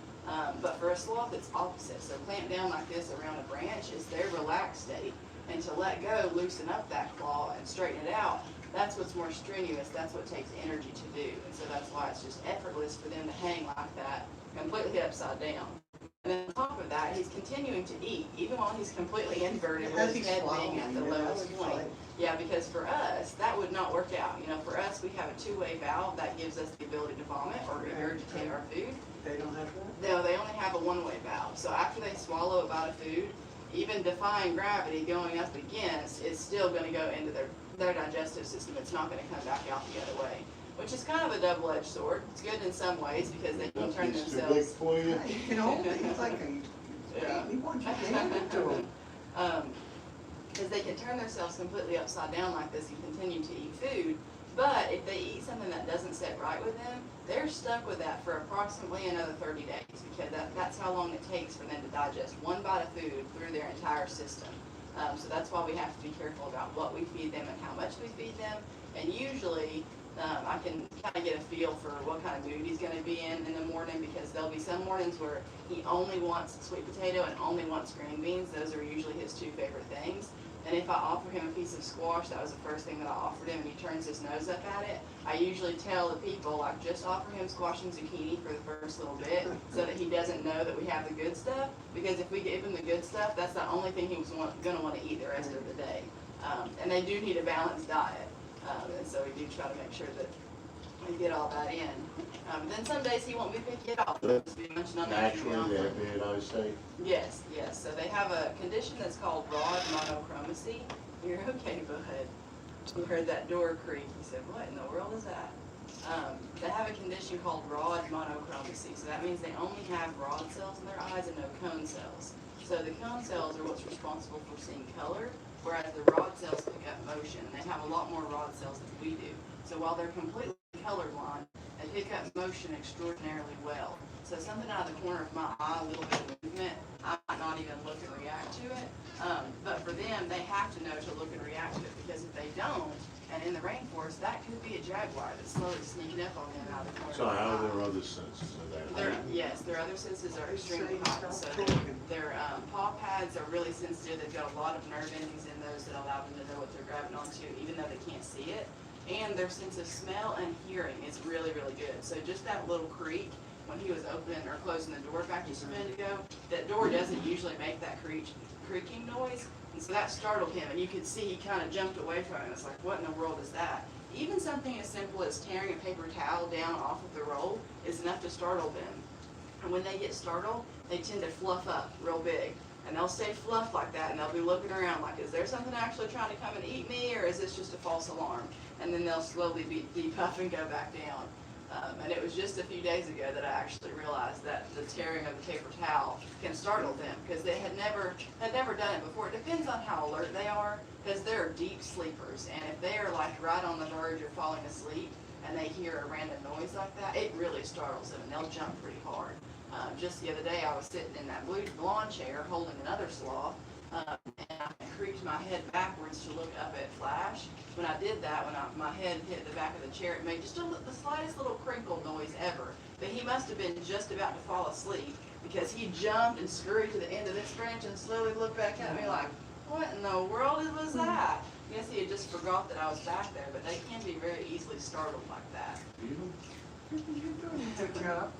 But for a sloth, it's opposite. So clamp down like this around a branch is their relaxed state. And to let go, loosen up that claw and straighten it out, that's what's more strenuous. That's what takes energy to do. And so that's why it's just effortless for them to hang like that, completely upside down. And then on top of that, he's continuing to eat, even while he's completely inverted with his head being at the lowest point. Yeah, because for us, that would not work out. You know, for us, we have a two-way valve that gives us the ability to vomit or regurgitate our food. They don't have that? No, they only have a one-way valve. So after they swallow a bite of food, even defying gravity going up against is still going to go into their digestive system. It's not going to come back out the other way, which is kind of a double-edged sword. It's good in some ways because they can turn Nothing's too big themselves. for you. Yeah, you can hold it. It's like a Yeah. baby. Why don't you hand it to him? Because they can turn themselves completely upside down like this and continue to eat food, But if they eat something that doesn't sit right with them, they're stuck with that for approximately another 30 days because that's how long it takes for them to digest one bite of food through their entire system. So that's why we have to be careful about what we feed them and how much we feed them. And usually, I can kind of get a feel for what kind of mood he's going to be in the morning because there'll be some mornings where he only wants sweet potato and only wants green beans. Those are usually his two favorite things. And if I offer him a piece of squash, that was the first thing that I offered him, and he turns his nose up at it, I usually tell the people, like, just offer him squash and zucchini for the first little bit so that he doesn't know that we have the good stuff. Because if we give him the good stuff, that's the only thing he was going to want to eat the rest of the day. And they do need a balanced diet. And so we do try to make sure that we get all that in. Then some days he won't be picky at all. He'll just be munching on that. Naturally, they have bad eyesight. Yes, yes. So they have a condition that's called broad monochromacy. You're okay, bud. You heard that door creak. You said, what in the world is that? They have a condition called broad monochromacy. So that means they only have rod cells in their eyes and no cone cells. So the cone cells are what's responsible for seeing color, whereas the rod cells pick up motion. And they have a lot more rod cells than we do. So while they're completely colorblind, they pick up motion extraordinarily well. So something out of the corner of my eye, a little bit of movement, I might not even look and react to it. But for them, they have to know to look and react to it because if they don't, and in the rainforest, that could be a jaguar that's slowly sneaking up on them out of the corner So of how their are eye. their other senses? Are they Yes, their other senses are extremely heightened. So their paw pads are really sensitive. They've got a lot of nerve endings in those that allow them to know what they're grabbing onto, even though they can't see it. And their sense of smell and hearing is really, really good. So just that little creak when he was opening or closing the door back just a minute ago, that door doesn't usually make that creaking noise. And so that startled him, and you could see he kind of jumped away from it. It's like, what in the world is that? Even something as simple as tearing a paper towel down off of the roll is enough to startle them. And when they get startled, they tend to fluff up real big. And they'll stay fluffed like that, and they'll be looking around like, is there something actually trying to come and eat me, or is this just a false alarm? And then they'll slowly depuff and go back down. And it was just a few days ago that I actually realized that the tearing of the paper towel can startle them because they had never done it before. It depends on how alert they are because they're deep sleepers. And if they are like right on the verge of falling asleep and they hear a random noise like that, it really startles them and they'll jump pretty hard. Just the other day I was sitting in that blue lawn chair holding another sloth and I creeped my head backwards to look up at Flash. When I did that, when my head hit the back of the chair, it made just the slightest little crinkle noise ever. But he must have been just about to fall asleep because he jumped and scurried to the end of this branch and slowly looked back at me like, what in the world was that? I guess he had just forgot that I was back there, but they can be very easily startled like that. You're doing a good job.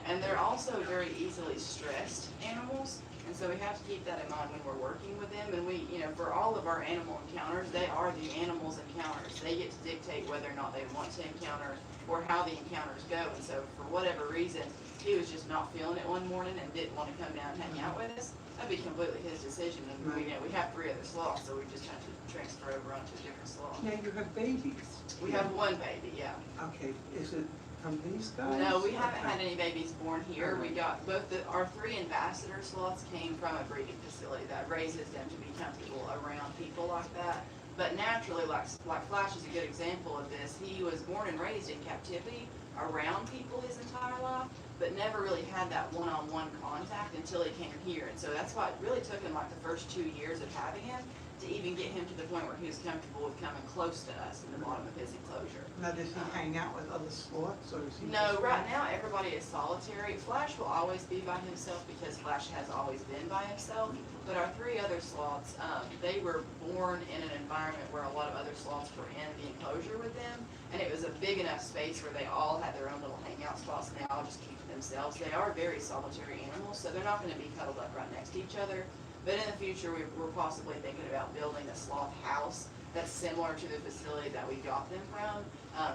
And they're also very easily stressed animals. And so we have to keep that in mind when we're working with them. And we, for all of our animal encounters, they are the animals' encounters. They get to dictate whether or not they want to encounter or how the encounters go. And so for whatever reason, he was just not feeling it one morning and didn't want to come down and hang out with us. That'd be completely his decision. And we have 3 other sloths, so we just have to transfer over onto a different sloth. Now you have babies. We have one baby, yeah. Okay, is it from these guys? No, we haven't had any babies born here. We got our 3 ambassador sloths came from a breeding facility that raises them to be comfortable around people like that. But naturally, like Flash is a good example of this. He was born and raised in captivity around people his entire life, but never really had that one-on-one contact until he came here. And so that's why it really took him like the first 2 years of having him to even get him to the point where he was comfortable with coming close to us in the bottom of his enclosure. Now does he hang out with other sloths or is he? No, just right now everybody is solitary. Flash will always be by himself because Flash has always been by himself. But our 3 other sloths, they were born in an environment where a lot of other sloths were in the enclosure with them. And it was a big enough space where they all had their own little hangout spots and they all just keep to themselves. They are very solitary animals, so they're not going to be cuddled up right next to each other. But in the future, we're possibly thinking about building a sloth house that's similar to the facility that we got them from,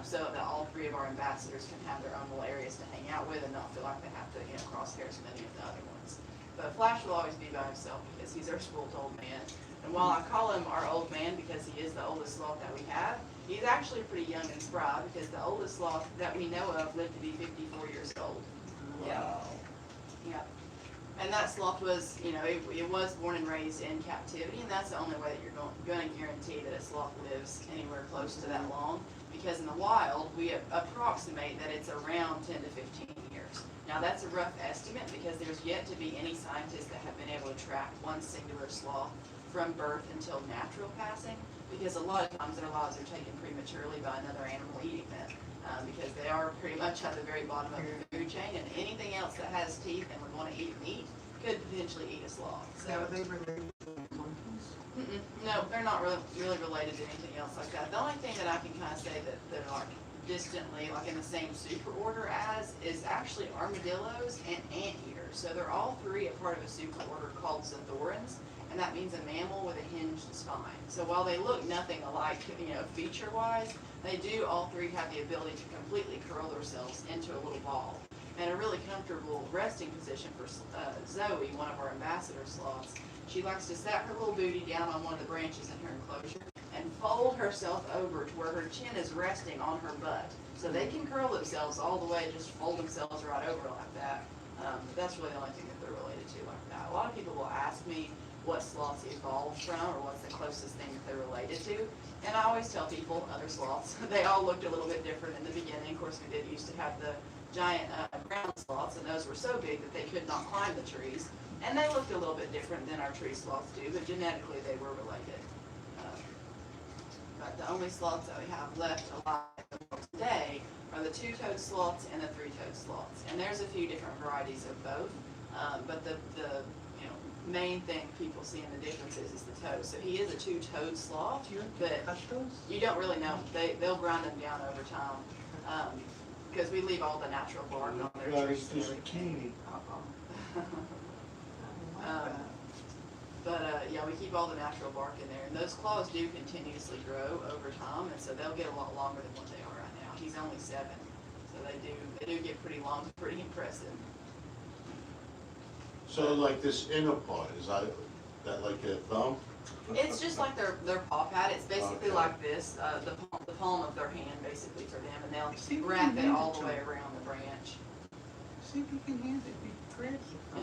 so that all 3 of our ambassadors can have their own little areas to hang out with and not feel like they have to, cross hairs with any of the other ones. But Flash will always be by himself because he's our spoiled old man. And while I call him our old man because he is the oldest sloth that we have, he's actually pretty young and spry because the oldest sloth that we know of lived to be 54 years old. Yeah. Yeah. And that sloth was, it was born and raised in captivity, and that's the only way that you're going to guarantee that a sloth lives anywhere close to that long. Because in the wild, we approximate that it's around 10 to 15 years. Now that's a rough estimate because there's yet to be any scientists that have been able to track one singular sloth from birth until natural passing, because a lot of times their lives are taken prematurely by another animal eating them. Because they are pretty much at the very bottom of the food chain, and anything else that has teeth and would want to eat meat could potentially eat a sloth. So, Are they related to monkeys? no, they're not really related to anything else like that. The only thing that I can kind of say that they're like distantly, like in the same super order as, is actually armadillos and anteaters. So they're all three a part of a super order called Zothorans, and that means a mammal with a hinged spine. So while they look nothing alike, feature-wise, they do all three have the ability to completely curl themselves into a little ball. And a really comfortable resting position for Zoe, one of our ambassador sloths. She likes to set her little booty down on one of the branches in her enclosure and fold herself over to where her chin is resting on her butt. So they can curl themselves all the way, just fold themselves right over like that. That's really the only thing that they're related to like that. A lot of people will ask me what sloths evolved from or what's the closest thing that they're related to. And I always tell people, other sloths, they all looked a little bit different in the beginning. Of course, we did used to have the giant ground sloths, and those were so big that they could not climb the trees. And they looked a little bit different than our tree sloths do, but genetically they were related. But the only sloths that we have left alive today are the two-toed sloths and the three-toed sloths. And there's a few different varieties of both, but the main thing people see in the differences is the toes. So he is a two-toed sloth, but you don't really know. They'll grind them down over time because we leave all the natural bark on their trees. There's a zucchini. Yeah, we keep all the natural bark in there, and those claws do continuously grow over time, and so they'll get a lot longer than what they are right now. He's only 7, so they do get pretty long, pretty impressive. So like this inner part, is that like a thumb? It's just like their paw pad. It's basically Okay. like this, the palm of their hand, basically for them, and they'll wrap it all the way around the branch. See if you can hand it, he grabs it.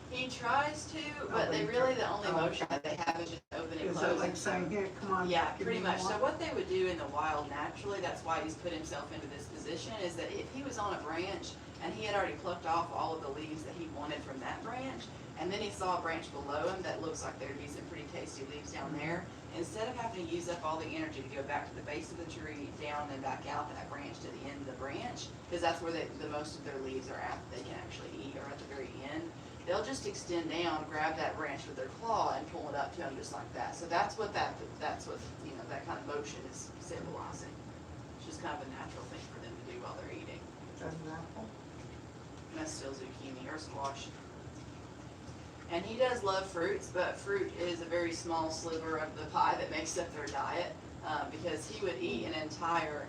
He tries to, but they really, the only motion that they have is just open and Is close. that like saying, here, come on? Yeah, give pretty me much. more? So what they would do in the wild naturally, that's why he's put himself into this position, is that if he was on a branch and he had already plucked off all of the leaves that he wanted from that branch, and then he saw a branch below him that looks like there'd be some pretty tasty leaves down there, instead of having to use up all the energy to go back to the base of the tree, down and back out that branch to the end of the branch, because that's where the most of their leaves are at that they can actually eat, or at the very end. They'll just extend down, grab that branch with their claw, and pull it up to them just like that. So that's what that kind of motion is symbolizing. It's just kind of a natural thing for them to do while they're eating. That's an apple. And that's still zucchini or squash. And he does love fruits, but fruit is a very small sliver of the pie that makes up their diet, because he would eat an entire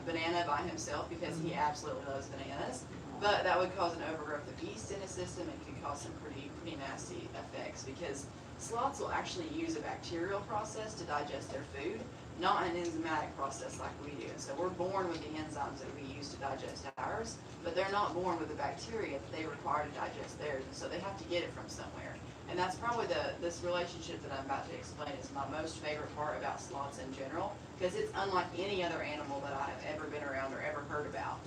banana by himself because he absolutely loves bananas. But that would cause an overgrowth of yeast in his system and could cause some pretty nasty effects, because sloths will actually use a bacterial process to digest their food, not an enzymatic process like we do. So we're born with the enzymes that we use to digest ours, but they're not born with the bacteria that they require to digest theirs, and so they have to get it from somewhere. And that's probably this relationship that I'm about to explain is my most favorite part about sloths in general, because it's unlike any other animal that I have ever been around or ever heard about.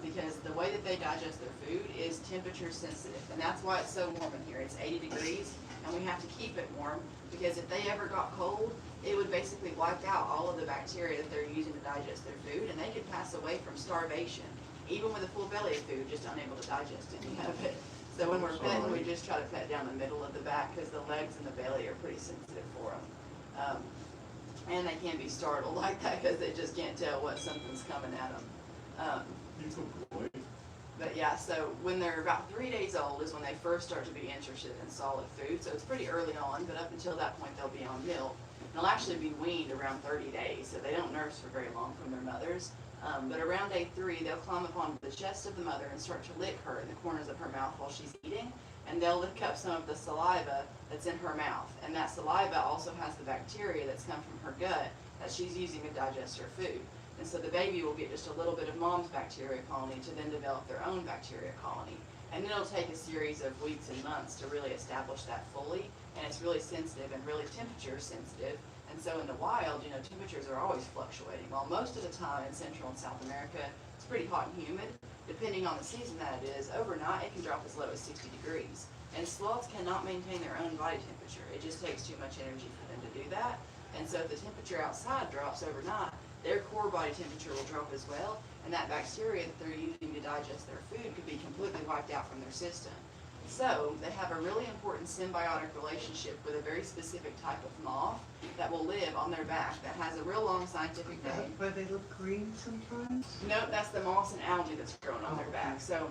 Because the way that they digest their food is temperature sensitive, and that's why it's so warm in here. It's 80 degrees, and we have to keep it warm, because if they ever got cold, it would basically wipe out all of the bacteria that they're using to digest their food, and they could pass away from starvation, even with a full belly of food, just unable to digest any of it. So when we're petting, we just try to pet down the middle of the back, because the legs and the belly are pretty sensitive for them. And they can be startled like that, because they just can't tell what something's coming at them. But yeah, so when they're about 3 days old is when they first start to be interested in solid food. So it's pretty early on, but up until that point they'll be on milk. They'll actually be weaned around 30 days, so they don't nurse for very long from their mothers. But around day 3, they'll climb up on the chest of the mother and start to lick her in the corners of her mouth while she's eating. And they'll lick up some of the saliva that's in her mouth. And that saliva also has the bacteria that's come from her gut that she's using to digest her food. And so the baby will get just a little bit of mom's bacteria colony to then develop their own bacteria colony. And it'll take a series of weeks and months to really establish that fully, and it's really sensitive and really temperature sensitive. And so in the wild, temperatures are always fluctuating. While most of the time in Central and South America, it's pretty hot and humid. Depending on the season that it is, overnight it can drop as low as 60 degrees. And sloths cannot maintain their own body temperature. It just takes too much energy for them to do that. And so if the temperature outside drops overnight, their core body temperature will drop as well, and that bacteria that they're using to digest their food could be completely wiped out from their system. So they have a really important symbiotic relationship with a very specific type of moth that will live on their back that has a real long scientific name. But they look green sometimes? Nope, that's the moss and algae that's growing on their back. So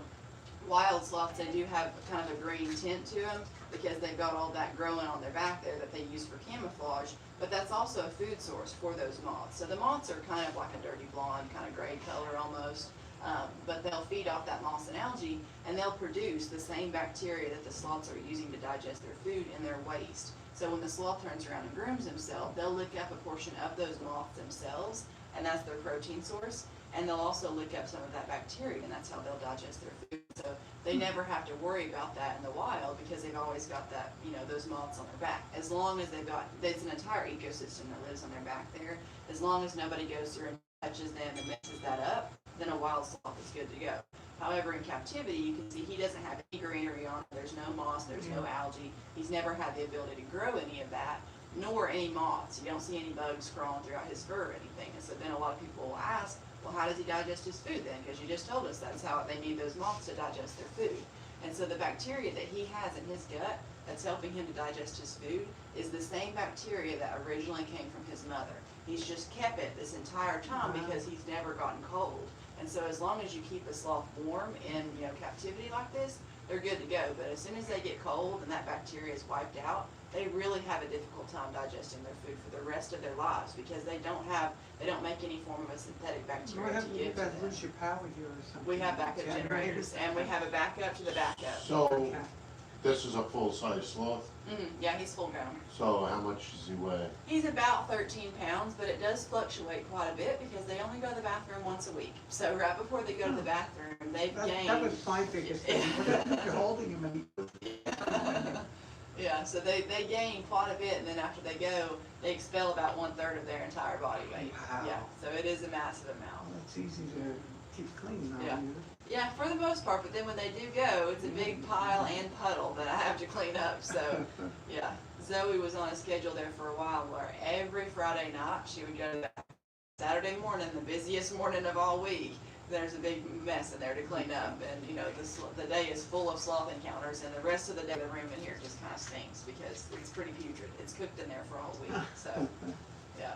wild sloths, they do have kind of a green tint to them because they've got all that growing on their back there that they use for camouflage, but that's also a food source for those moths. So the moths are kind of like a dirty blonde, kind of gray color almost. But they'll feed off that moss and algae, and they'll produce the same bacteria that the sloths are using to digest their food in their waste. So when the sloth turns around and grooms himself, they'll lick up a portion of those moths themselves, and that's their protein source. And they'll also lick up some of that bacteria, and that's how they'll digest their food. So they never have to worry about that in the wild because they've always got that, those moths on their back. As long as they've got, there's an entire ecosystem that lives on their back there. As long as nobody goes through and touches them and messes that up, then a wild sloth is good to go. However, in captivity, you can see he doesn't have any greenery on it. There's no moss, there's no algae. He's never had the ability to grow any of that, nor any moths. You don't see any bugs crawling throughout his fur or anything. And so then a lot of people will ask, well, how does he digest his food then? Because you just told us that's how they need those moths to digest their food. And so the bacteria that he has in his gut that's helping him to digest his food is the same bacteria that originally came from his mother. He's just kept it this entire time because he's never gotten cold. And so as long as you keep a sloth warm in captivity like this, they're good to go. But as soon as they get cold and that bacteria is wiped out, they really have a difficult time digesting their food for the rest of their lives because they don't make any form of a synthetic bacteria to give to them. Lose your power here or something. We have backup generators, and we have a backup to the backup. So, this is a full-size sloth, Yeah, he's full grown. so how much does he weigh? He's about 13 pounds, but it does fluctuate quite a bit because they only go to the bathroom once a week. So right before they go to the bathroom, they've gained. That was my biggest thing. You're holding him and Yeah, so they gain quite a bit, and then after they go, they expel about 1/3 of their entire body weight. Wow. Yeah, so it is a massive amount. it's easy to keep clean now. Yeah. Yeah, for the most part, but then when they do go, it's a big pile and puddle that I have to clean up. So, yeah, Zoe was on a schedule there for a while where every Friday night she would go to the Saturday morning, the busiest morning of all week. There's a big mess in there to clean up, and the day is full of sloth encounters, and the rest of the day the room in here just kind of stinks because it's pretty putrid. It's cooked in there for a whole week, so yeah.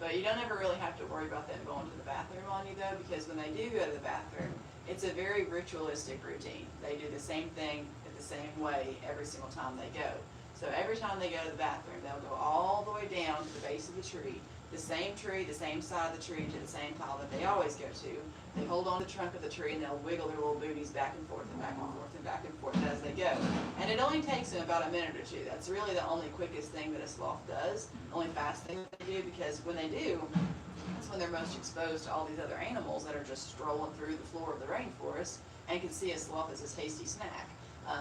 But you don't ever really have to worry about them going to the bathroom on you though, because when they do go to the bathroom, it's a very ritualistic routine. They do the same thing in the same way every single time they go. So every time they go to the bathroom, they'll go all the way down to the base of the tree, the same side of the tree to the same pile that they always go to. They hold on to the trunk of the tree and they'll wiggle their little booties back and forth and back and forth and back and forth as they go. And it only takes them about a minute or two. That's really the only quickest thing that a sloth does, only fast thing that they do, because when they do, that's when they're most exposed to all these other animals that are just strolling through the floor of the rainforest and can see a sloth as a tasty snack.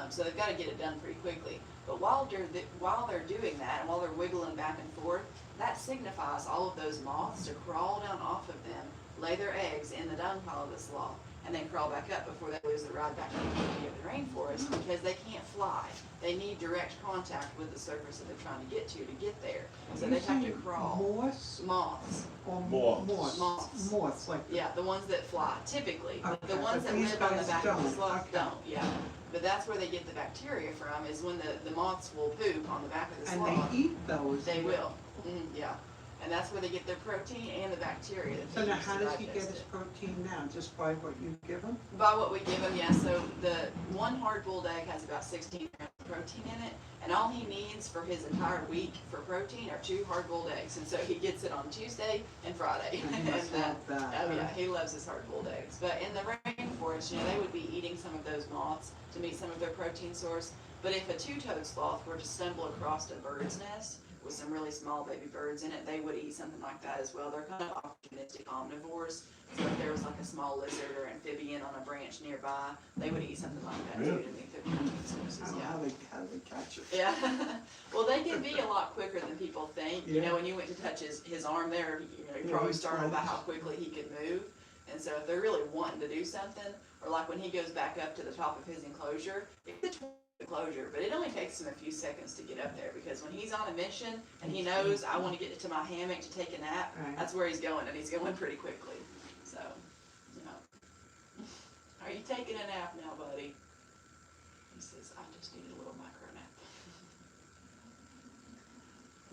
So they've got to get it done pretty quickly. But while they're doing that, and while they're wiggling back and forth, that signifies all of those moths to crawl down off of them, lay their eggs in the dung pile of the sloth, and then crawl back up before they lose the ride back into the rainforest, because they can't fly. They need direct contact with the surface that they're trying to get there. So they have to crawl. Moths. Or Moths. Moths. Moths, like. Yeah, the ones that fly, typically. Okay, The ones but that these live on the guys back of the don't. sloth Okay. don't, yeah. But that's where they get the bacteria from, is when the moths will poop on the back of the And sloth. they eat those. They will, yeah. And that's where they get their protein and the bacteria that So they now use how to does he get digest his it. protein now? Just by what you give him? By what we give him, yeah, so the one hard-boiled egg has about 16 grams of protein in it, and all he needs for his entire week for protein are 2 hard-boiled eggs, and so he gets it on Tuesday and Friday. And he must love that. Oh yeah, he loves his hard-boiled eggs. But in the rainforest, they would be eating some of those moths to meet some of their protein source, But if a two-toed sloth were to stumble across a bird's nest with some really small baby birds in it, they would eat something like that as well. They're kind of opportunistic omnivores. So if there was like a small lizard or amphibian on a branch nearby, they would eat something like that too Really? to meet their protein I sources. don't know Yeah. how they catch it. Yeah. Well, they can be a lot quicker than people think. You Yeah. know, when you went to touch his arm there, you know, you Yeah, probably he's startled by fine. how quickly he could move. And so if they're really wanting to do something, or like when he goes back up to the top of his enclosure, it's a enclosure, but it only takes him a few seconds to get up there because when he's on a mission and he knows I want to get to my hammock to take a nap, Right. that's where he's going, and he's going pretty quickly. So, you know. Are you taking a nap now, buddy? He says, I just need a little micro nap.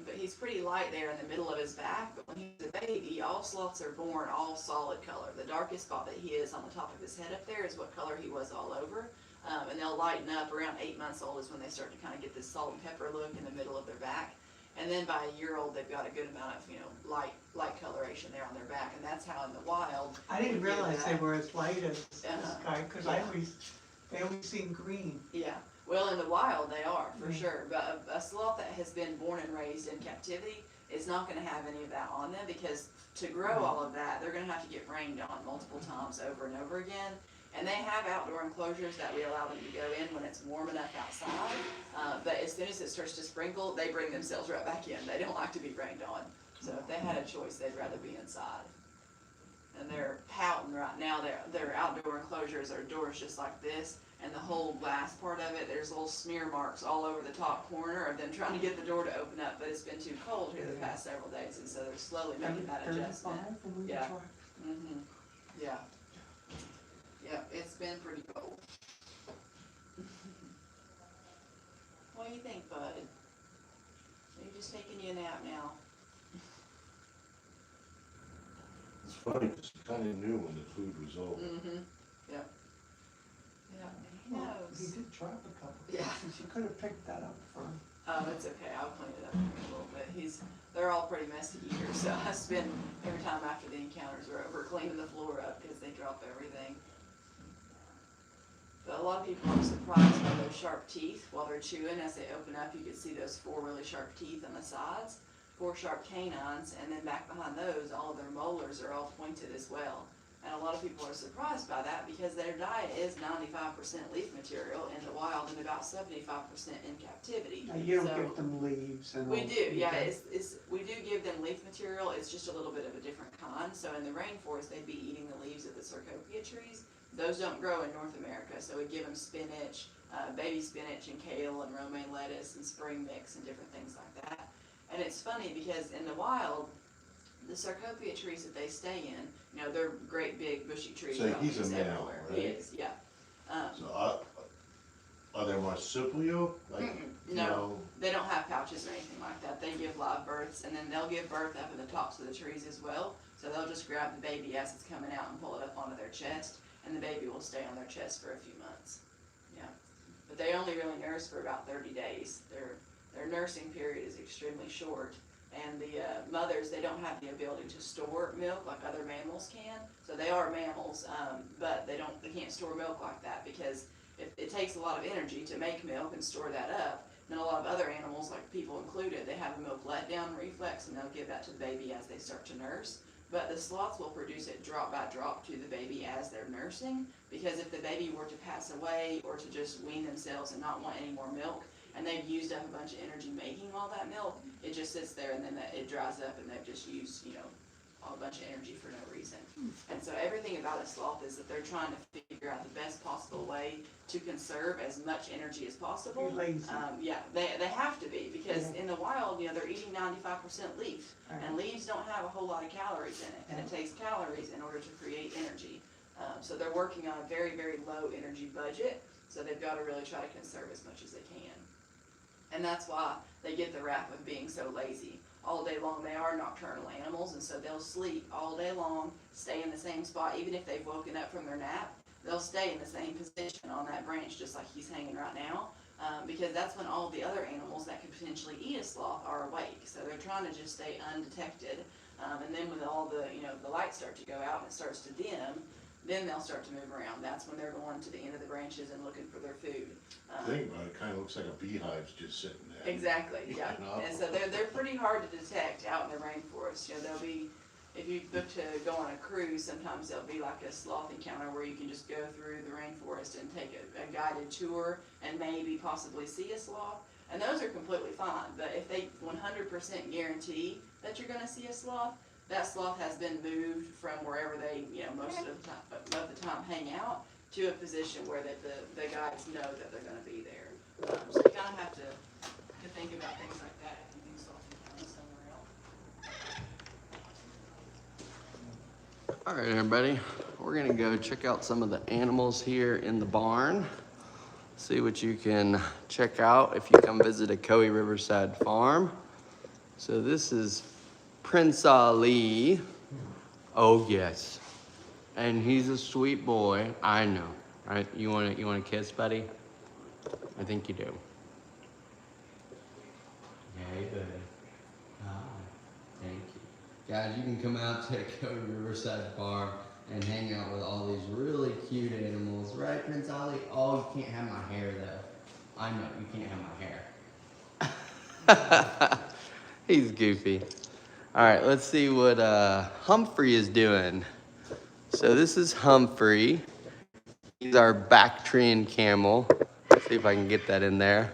But he's pretty light there in the middle of his back, but when he's a baby, all sloths are born all solid color. The darkest spot that he is on the top of his head up there is what color he was all over. And they'll lighten up around 8 months old is when they start to kind of get this salt and pepper look in the middle of their back. And then by a year old, they've got a good amount of, you know, light coloration there on their back. And that's how in the wild. I didn't we get realize they that. were as light as this guy, cause Yeah. they always seen green. Yeah, well, in the wild they are, for Mhm. sure, but a sloth that has been born and raised in captivity is not gonna have any of that on them, because to grow all of that, they're gonna have to get rained on multiple times over and over again. And they have outdoor enclosures that we allow them to go in when it's warm enough outside, but as soon as it starts to sprinkle, they bring themselves right back in. They don't like to be rained on, so if they had a choice, they'd rather be inside. And they're pouting right now. Their outdoor enclosures are doors just like this, and the whole glass part of it, there's little smear marks all over the top corner of them trying to get the door to open up, but it's been too cold here the past several days, and so they're slowly making that adjustment. 35 when we Yeah. tried. Mhm. Yeah. Yeah, it's been pretty cold. What do you think, bud? Are you just taking you a nap now? It's funny, 'cause he kinda knew when the food was over. Mm-hmm. Yep. Yeah, and he Well, knows. he did drop a couple Yeah. pieces, you could have picked that up for him. Oh, it's okay, I'll clean it up in a little bit. They're all pretty messy eaters, so I spend every time after the encounters are over cleaning the floor up because they drop everything. But a lot of people are surprised by those sharp teeth while they're chewing. As they open up, you can see those 4 really sharp teeth on the sides, 4 sharp canines, and then back behind those, all of their molars are all pointed as well. And a lot of people are surprised by that because their diet is 95% leaf material in the wild and about 75% in captivity. Now, you don't So- give them leaves and all. We do, yeah, Okay. we do give them leaf material, it's just a little bit of a different kind. So in the rainforest, they'd be eating the leaves of the Cercophia trees. Those don't grow in North America, so we give them spinach, baby spinach and kale and romaine lettuce and spring mix and different things like that. And it's funny because in the wild, the Cercophia trees that they stay in, you know, they're great big bushy trees. So that he's a leaves male, everywhere. right? He is, yeah. So are they marsupial? Like, No, they don't have pouches or anything like that. They give live births, and then they'll give birth up in the tops of the trees as well. So they'll just grab the baby as it's coming out and pull it up onto their chest, and the baby will stay on their chest for a few months. Yeah, but they only really nurse for about 30 days. Their nursing period is extremely short, and the mothers, they don't have the ability to store milk like other mammals can. So they are mammals, but they can't store milk like that because it takes a lot of energy to make milk and store that up. And a lot of other animals, like people included, they have a milk letdown reflex, and they'll give that to the baby as they start to nurse. But the sloths will produce it drop by drop to the baby as they're nursing, because if the baby were to pass away or to just wean themselves and not want any more milk, and they've used up a bunch of energy making all that milk, it just sits there and then it dries up and they've just used, you know, a bunch of energy for no reason. And so everything about a sloth is that they're trying to figure out the best possible way to conserve as much energy as possible. Be lazy. Yeah, they have to be, because Yeah. in the wild, you know, they're eating 95% leaf, and leaves don't have a whole lot of calories in it, and it takes calories in order to create energy. So they're working on a very, very low energy budget, so they've got to really try to conserve as much as they can. And that's why they get the rap of being so lazy. All day long, they are nocturnal animals, and so they'll sleep all day long, stay in the same spot. Even if they've woken up from their nap, they'll stay in the same position on that branch, just like he's hanging right now, because that's when all the other animals that could potentially eat a sloth are awake. So they're trying to just stay undetected. And then when all the, you know, the lights start to go out and it starts to dim, then they'll start to move around. That's when they're going to the end of the branches and looking for their food. Think about it, kinda looks like a beehive's just sitting there. Exactly, yeah. You know? And so they're pretty hard to detect out in the rainforest. You know, they'll be, if you book to go on a cruise, sometimes there'll be like a sloth encounter where you can just go through the rainforest and take a guided tour and maybe possibly see a sloth. And those are completely fine, but if they 100% guarantee that you're gonna see a sloth, that sloth has been moved from wherever they, you know, most of the time hang out to a position where that the guides know that they're gonna be there. So you kind of have to think about things like that if you do sloth encounters somewhere else. All right, everybody, we're gonna go check out some of the animals here in the barn. See what you can check out if you come visit a Coe Riverside farm. So this is Prince Ali. Oh yes, and he's a sweet boy. I know, right? You want a kiss, buddy? I think you do. Hey, buddy. Hi. Thank you. Guys, you can come out to Coe Riverside Farm and hang out with all these really cute animals, right, Prince Ali? Oh, you can't have my hair, though. I know, you can't have my hair. He's goofy. All right, let's see what Humphrey is doing. So this is Humphrey. He's our Bactrian camel. Let's see if I can get that in there.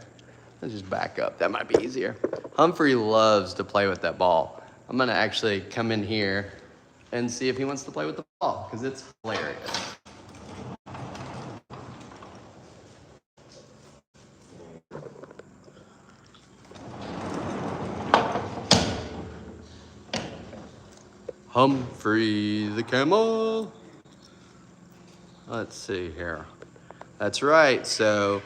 Let's just back up. That might be easier. Humphrey loves to play with that ball. I'm gonna actually come in here and see if he wants to play with the ball, because it's hilarious. Humphrey the camel. Let's see here. That's right, so